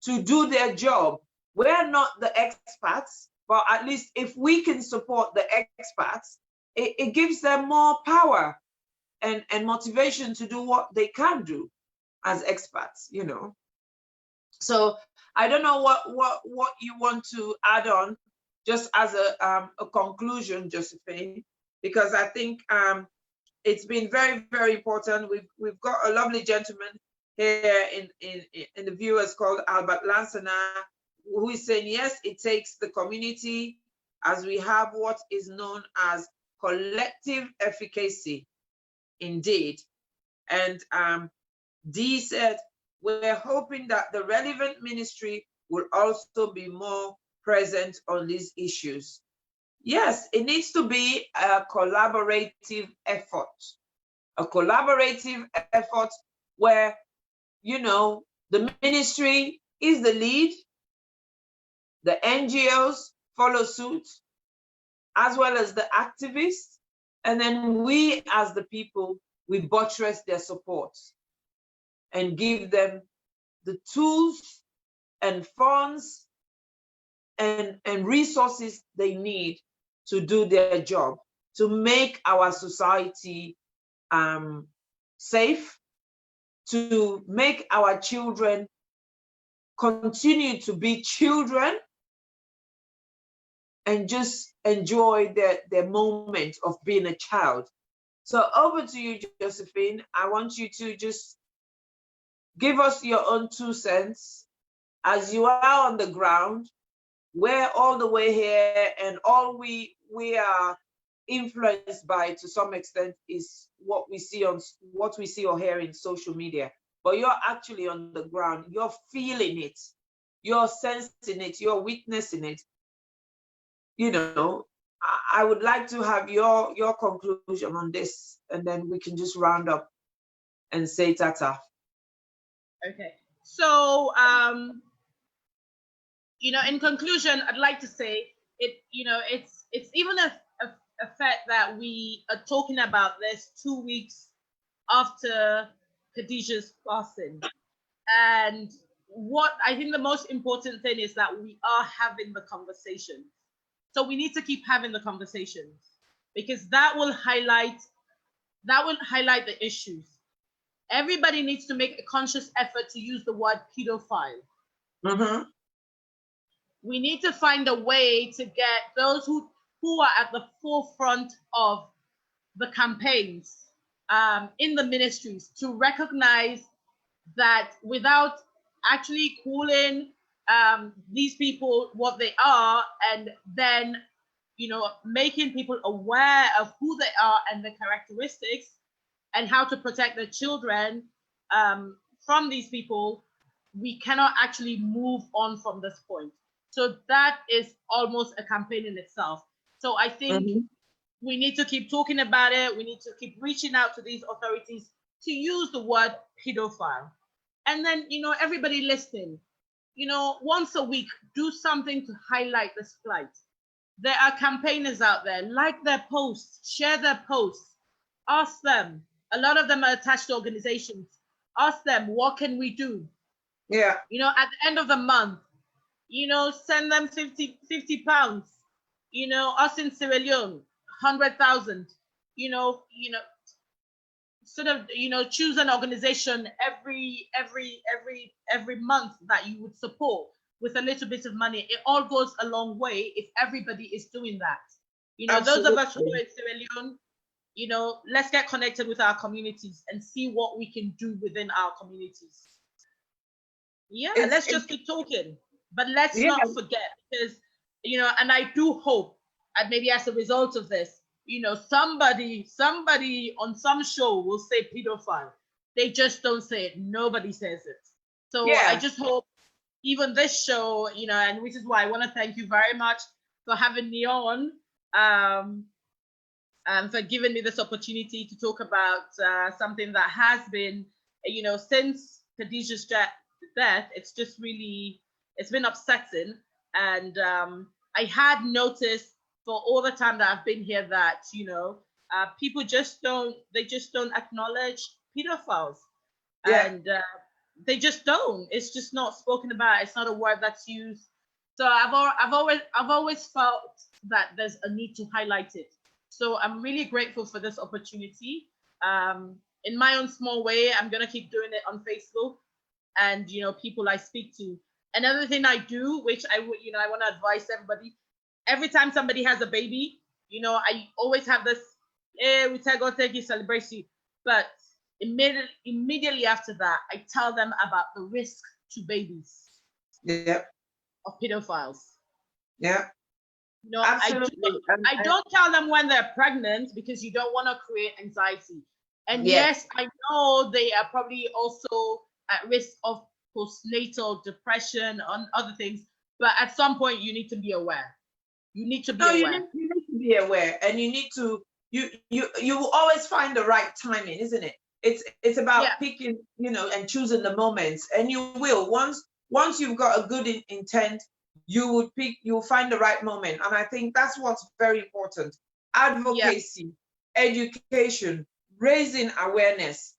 to do their job. We're not the experts, but at least if we can support the experts, it gives them more power and motivation to do what they can do as experts, you know. So I don't know what you want to add on, just as a conclusion, Josephine, because I think it's been very, very important. We've got a lovely gentleman here in the viewers called Albert Lansana, who is saying, yes, it takes the community, as we have what is known as collective efficacy, indeed. And Dee said, we're hoping that the relevant ministry will also be more present on these issues. Yes, it needs to be a collaborative effort. A collaborative effort where, you know, the ministry is the lead, the NGOs follow suit, as well as the activists, and then we as the people, we buttress their support and give them the tools and funds and resources they need to do their job, to make our society safe, to make our children continue to be children and just enjoy their moment of being a child. So over to you, Josephine. I want you to just give us your own 2 cents as you are on the ground. We're all the way here, and all we are influenced by to some extent is what we see or hear in social media. But you're actually on the ground. You're feeling it. You're sensing it. You're witnessing it. You know, I would like to have your conclusion on this, and then we can just round up and say tata. Okay. So, you know, in conclusion, I'd like to say it's even a fact that we are talking about this 2 weeks after Khadijah's passing. And what I think the most important thing is that we are having the conversation. So we need to keep having the conversations, because that will highlight the issues. Everybody needs to make a conscious effort to use the word pedophile. Mm-hmm. We need to find a way to get those who are at the forefront of the campaigns in the ministries to recognize that without actually calling these people what they are, and then, you know, making people aware of who they are and the characteristics and how to protect their children from these people, we cannot actually move on from this point. So that is almost a campaign in itself. So I think we need to keep talking about it. We need to keep reaching out to these authorities to use the word pedophile. And then, you know, everybody listening, you know, once a week, do something to highlight this plight. There are campaigners out there. Like their posts, share their posts, ask them. A lot of them are attached to organizations. Ask them, what can we do? Yeah. You know, at the end of the month, you know, send them 50 pounds. You know, us in Sierra Leone, 100,000. You know, sort of, you know, choose an organization every month that you would support with a little bit of money. It all goes a long way if everybody is doing that. You know, Absolutely. Those of us who are in Sierra Leone, you know, let's get connected with our communities and see what we can do within our communities. Yeah, let's just keep talking. But let's not forget, because, you know, and I do hope, and maybe as a result of this, you know, somebody on some show will say pedophile. They just don't say it. Nobody says it. So I just hope even this show, you know, and which is why I want to thank you very much for having me on, and for giving me this opportunity to talk about something that has been, you know, since Khadijah's death, it's just really, it's been upsetting. And I had noticed for all the time that I've been here that, you know, people just don't acknowledge pedophiles. And they just don't. It's just not spoken about. It's not a word that's used. So I've always felt that there's a need to highlight it. So I'm really grateful for this opportunity. In my own small way, I'm gonna keep doing it on Facebook, and, you know, people I speak to. Another thing I do, which I would, you know, I want to advise everybody. Every time somebody has a baby, you know, I always have this, we thank you, celebrate you. But immediately after that, I tell them about the risk to babies of pedophiles. Yeah. No, absolutely. I don't tell them when they're pregnant, because you don't want to create anxiety. And yes, I know they are probably also at risk of postnatal depression and other things, but at some point you need to be aware. You need to be aware. You need to be aware, and you need to, you will always find the right timing, isn't it? It's about picking, you know, and choosing the moments, and you will, once you've got a good intent, you'll find the right moment. And I think that's what's very important. Advocacy, education, raising awareness,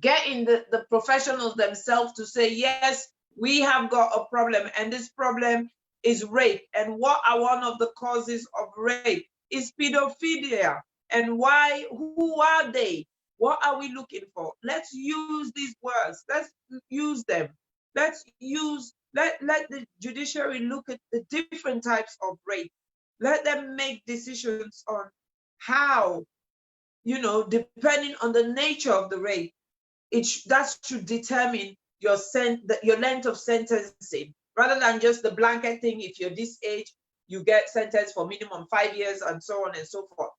getting the professionals themselves to say, yes, we have got a problem, and this problem is rape. And what are one of the causes of rape is pedophilia. And why, who are they? What are we looking for? Let's use these words. Let's use them. Let the judiciary look at the different types of rape. Let them make decisions on how, you know, depending on the nature of the rape, that should determine your length of sentencing, rather than just the blanket thing. If you're this age, you get sentenced for minimum 5 years and so on and so forth.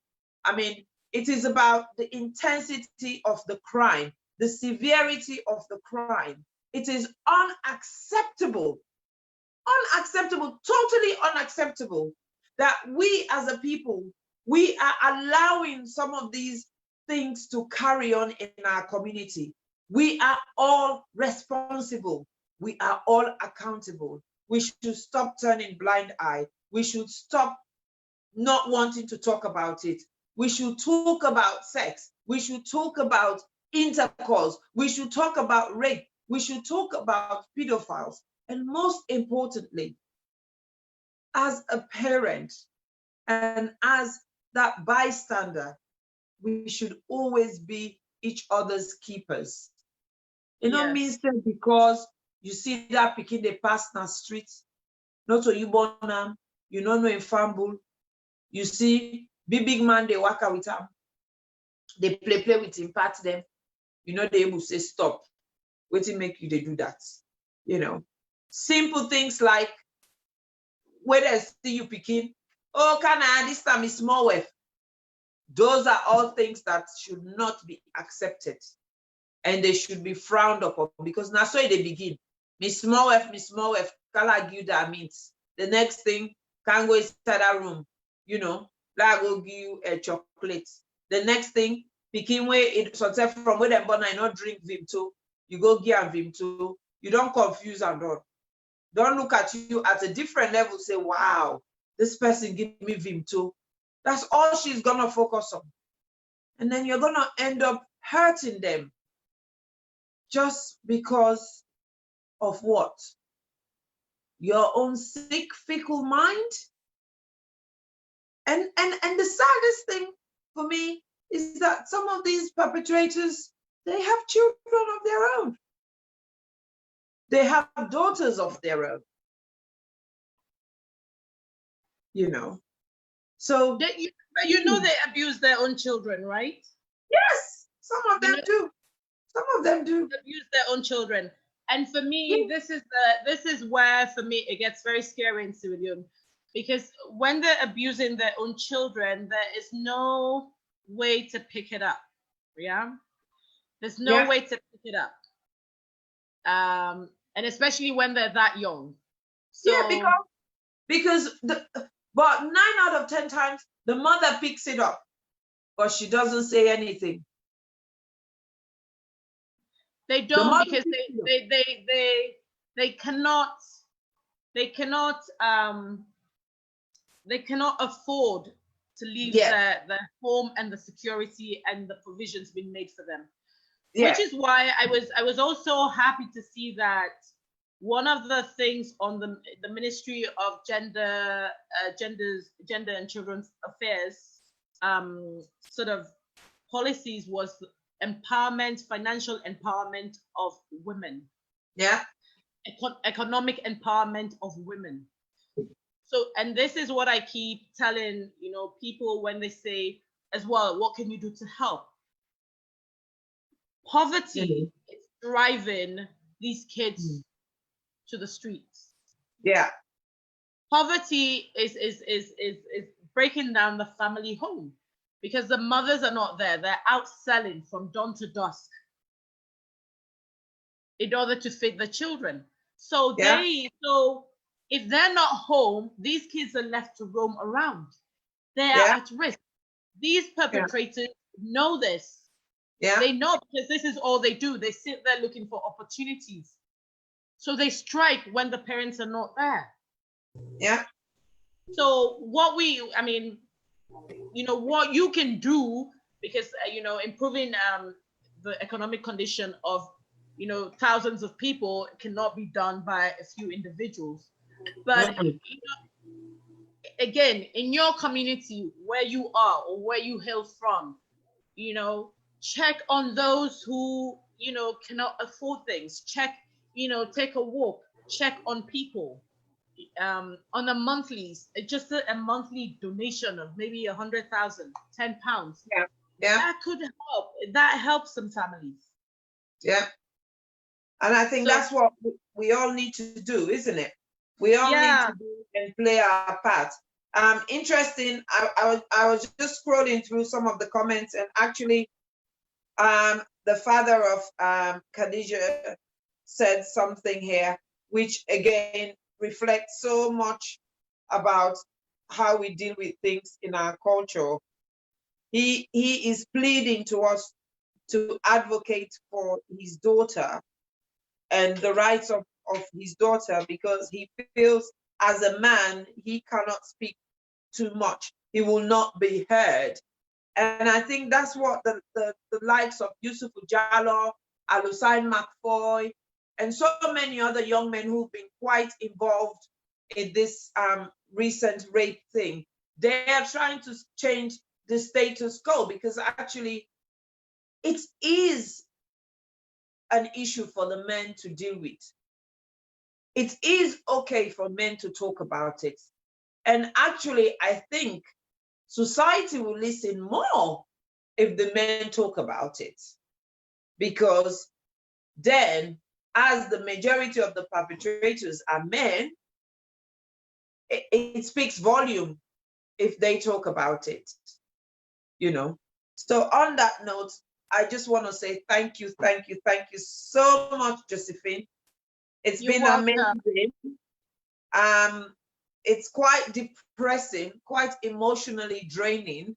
I mean, it is about the intensity of the crime, the severity of the crime. It is unacceptable, totally unacceptable that we as a people, we are allowing some of these things to carry on in our community. We are all responsible. We are all accountable. We should stop turning blind eye. We should stop not wanting to talk about it. We should talk about sex. We should talk about intercourse. We should talk about rape. We should talk about pedophiles. And most importantly, as a parent and as that bystander, we should always be each other's keepers. It don't mean that because you see that picking they pass na street, not so you born them, you don't know in fumble. You see, big man, they work out with him. They play with him, pat them. You know, they able to say, stop. Wait till make you they do that. You know, simple things like, when they see you picking, oh, can I, this time is small wave. Those are all things that should not be accepted. And they should be frowned upon, because now so they begin. Miss small wave, kala give that means. The next thing, can go inside that room, you know, like go give you a chocolate. The next thing, picking way it sometimes from where them born I not drink vim too. You go give vim too. You don't confuse and don't look at you at a different level, say, wow, this person give me vim too. That's all she's gonna focus on. And then you're gonna end up hurting them just because of what? Your own sick, fickle mind. And the saddest thing for me is that some of these perpetrators, they have children of their own. They have daughters of their own. You know. So you know they abuse their own children, right? Yes, some of them do. Some of them do abuse their own children. And for me, this is where for me it gets very scary in Sierra Leone, because when they're abusing their own children, there is no way to pick it up. Yeah, there's no way to pick it up. And especially when they're that young. So, yeah, because but 9 out of 10 times the mother picks it up, but she doesn't say anything. They don't, because they cannot afford to leave their home and the security and the provisions being made for them. Which is why I was also happy to see that one of the things on the Ministry of Gender and Children's Affairs sort of policies was financial empowerment of women. Yeah. Economic empowerment of women. So, and this is what I keep telling, you know, people when they say as well, what can you do to help? Poverty is driving these kids to the streets. Yeah. Poverty is breaking down the family home, because the mothers are not there. They're out selling from dawn to dusk in order to feed the children. So so if they're not home, these kids are left to roam around. They are at risk. These perpetrators know this. Yeah. They know, because this is all they do. They sit there looking for opportunities. So they strike when the parents are not there. Yeah. So what what you can do, because, improving the economic condition of, thousands of people cannot be done by a few individuals. But, again, in your community, where you are or where you hail from, check on those who, you know, cannot afford things. Check, you know, take a walk, check on people. On a monthly, just a monthly donation of maybe 100,000, £10. Yeah. Yeah. That could help. That helps some families. Yeah. And I think So, that's what we all need to do, isn't it? We all need yeah. to do and play our part. Interesting. I was just scrolling through some of the comments, and actually, the father of Khadija said something here, which again reflects so much about how we deal with things in our culture. He is pleading to us to advocate for his daughter and the rights of his daughter, because he feels as a man, he cannot speak too much. He will not be heard. And I think that's what the likes of Isatta Sisay-Jalloh, Alusain McFoy, and so many other young men who've been quite involved in this recent rape thing, they are trying to change the status quo, because actually it is an issue for the men to deal with. It is okay for men to talk about it. And actually, I think society will listen more if the men talk about it, because then, as the majority of the perpetrators are men, it speaks volume if they talk about it, you know. So on that note, I just want to say thank you so much, Josephine. It's You're been welcome. amazing. It's quite depressing, quite emotionally draining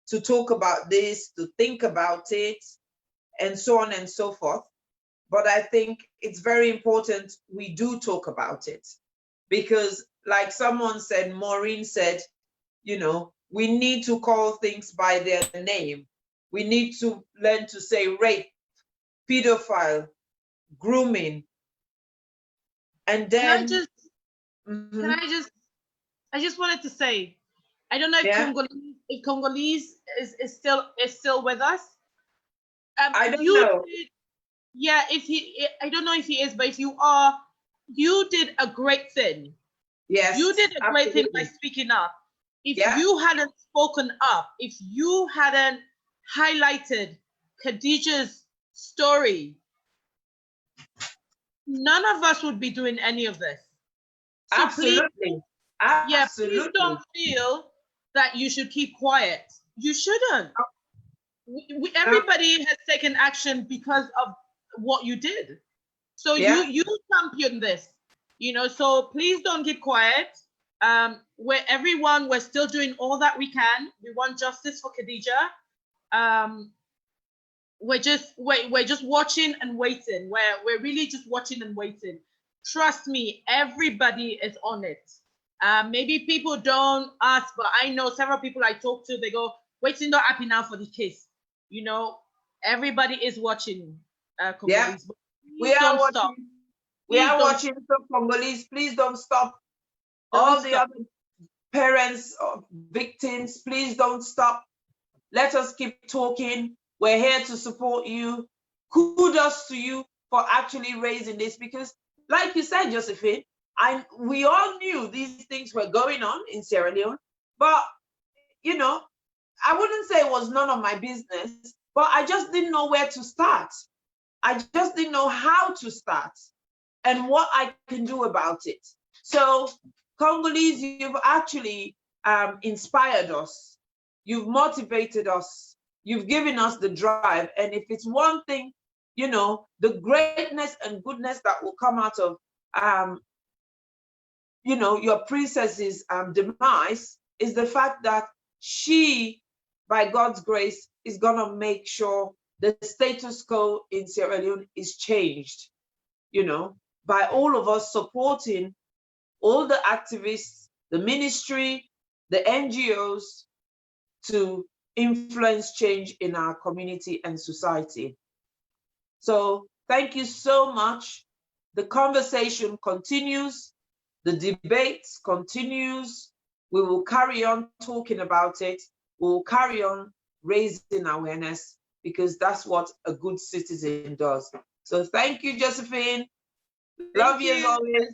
to talk about this, to think about it, and so on and so forth. But I think it's very important we do talk about it, because like someone said, Maureen said, you know, we need to call things by their name. We need to learn to say rape, pedophile, grooming, and then I just wanted to say, I don't know if yeah, Congolese is still with us. I don't know. I don't know if he is, but if you are, you did a great thing. Yes, you did a great thing by absolutely. speaking up. If Yeah. you hadn't spoken up, if you hadn't highlighted Khadijah's story, none of us would be doing any of this. So Absolutely. please don't feel that you should keep quiet. You shouldn't. Everybody has taken action because of what you did. So you champion this, you know, so please don't keep quiet. We're still doing all that we can. We want justice for Khadijah. We're just watching and waiting. We're really just watching and waiting. Trust me, everybody is on it. Maybe people don't ask, but I know several people I talk to, they go, waiting not happy now for the case. You know, everybody is watching. Congolese. We are watching. We are watching. So Congolese, please don't stop. All the other parents of victims, please don't stop. Let us keep talking. We're here to support you. Kudos to you for actually raising this, because like you said, Josephine, we all knew these things were going on in Sierra Leone, but you know, I wouldn't say it was none of my business, but I just didn't know where to start. I just didn't know how to start and what I can do about it. So Congolese, you've actually inspired us. You've motivated us. You've given us the drive. And if it's one thing, you know, the greatness and goodness that will come out of, you know, your princess's demise is the fact that she, by God's grace, is gonna make sure the status quo in Sierra Leone is changed, you know, by all of us supporting all the activists, the ministry, the NGOs, to influence change in our community and society. So thank you so much. The conversation continues, the debate continues. We will carry on talking about it. We will carry on raising awareness. because that's what a good citizen does. So thank you, Josephine. Love you as always.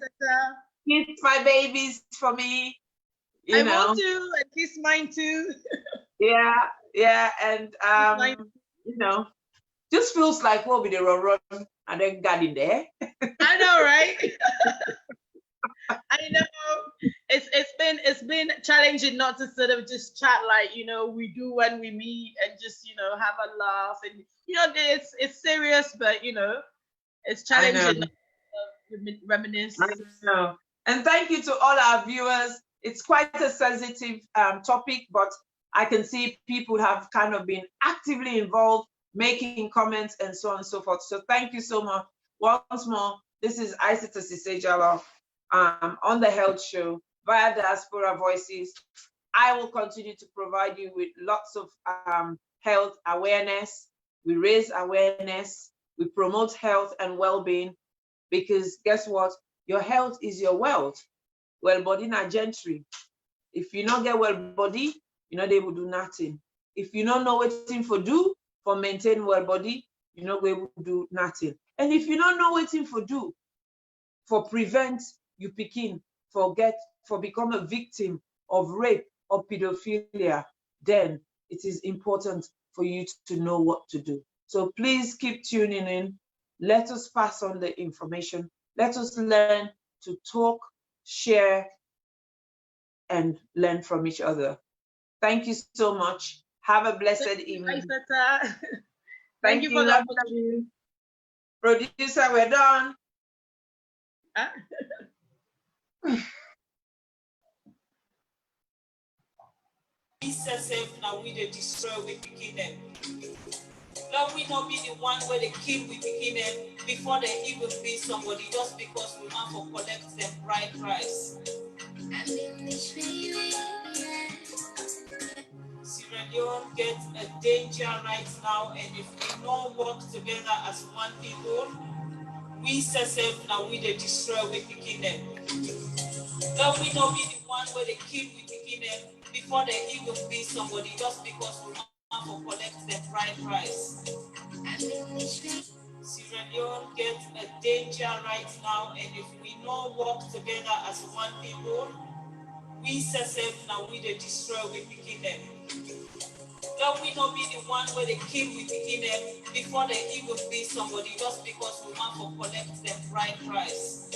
Kiss my babies for me. I want to, and kiss mine too. Yeah, and you know, just feels like we'll be the run and then got in there. I know, right? I know. It's been challenging not to sort of just chat like, you know, we do when we meet, and just, you know, have a laugh, and, you know, it's serious, but, you know, it's challenging not to reminisce. I know. And thank you to all our viewers. It's quite a sensitive topic, but I can see people have kind of been actively involved, making comments and so on and so forth. So thank you so much. Once more, this is Isatta Sisay-Jalloh on the Health Show via Diaspora Voices. I will continue to provide you with lots of health awareness. We raise awareness, we promote health and well-being, because guess what? Your health is your wealth. Well body na gentry. If you not get well body, you know they will do nothing. If you don't know what thing for do for maintain well body, you know they will do nothing. And if you don't know what thing for do for prevent you picking for become a victim of rape or pedophilia, then it is important for you to know what to do. So please keep tuning in. Let us pass on the information. Let us learn to talk, share, and learn from each other. Thank you so much. Have a blessed evening. Thank you for that. Producer, we're done. Now we the destroy, we begin them. Lord, we not be the one where they kill, we begin them before they even be somebody, just because we want to collect them right price. Sierra Leone gets a danger right now, and if we don't work together as one people, we self now we the destroy, we begin them. Lord, we not be the one where they kill, we begin them before they even be somebody, just because we want to collect them right price. Sierra Leone gets a danger right now, and if we don't work together as one people, we self now we the destroy, we begin them. Lord, we not be the one where they kill, we begin them before they even be somebody, just because we want to collect them right price.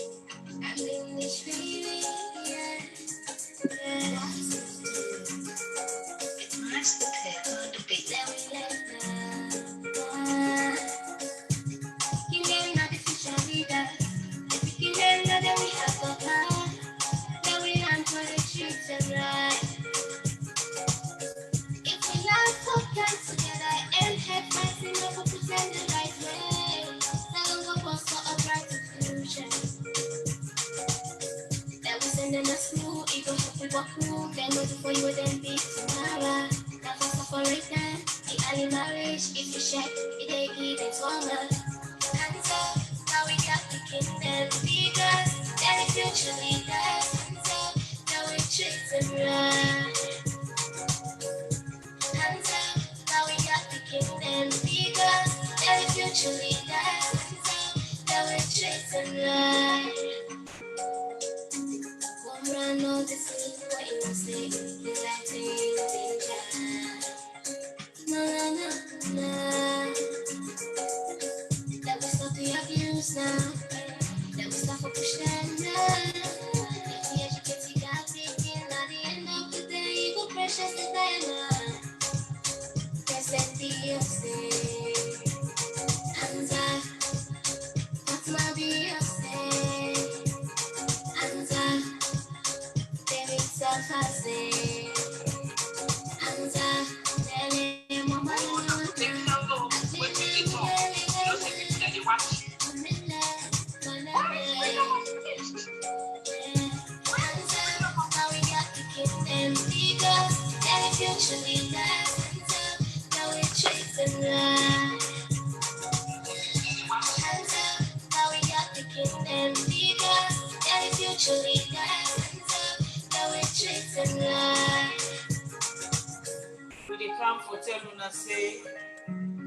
We come for tell una say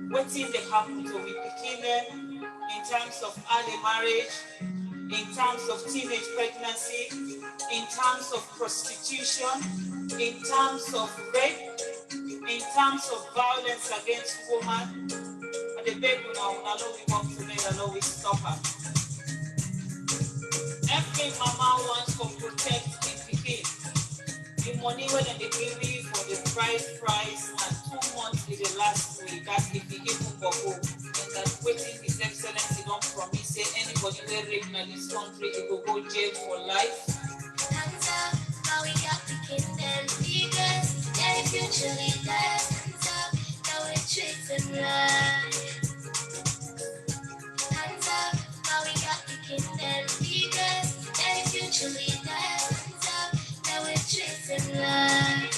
what thing they happen to be picking in terms of early marriage, in terms of teenage pregnancy, in terms of prostitution, in terms of rape, in terms of violence against women. And the baby now, I know we walk together, I know we stop her. Every mama wants to protect the pikin. The money when they give me for the price and 2 months in the last week, that's the pikin for go. And that's waiting His Excellency don't promise say anybody will rape in this country, they will go jail for life. Hands up, now we got the kingdom because their future leaders. Hands up, now we're treating right. Hands up, now we got the kingdom because their future leaders. Hands up, now we're treating right.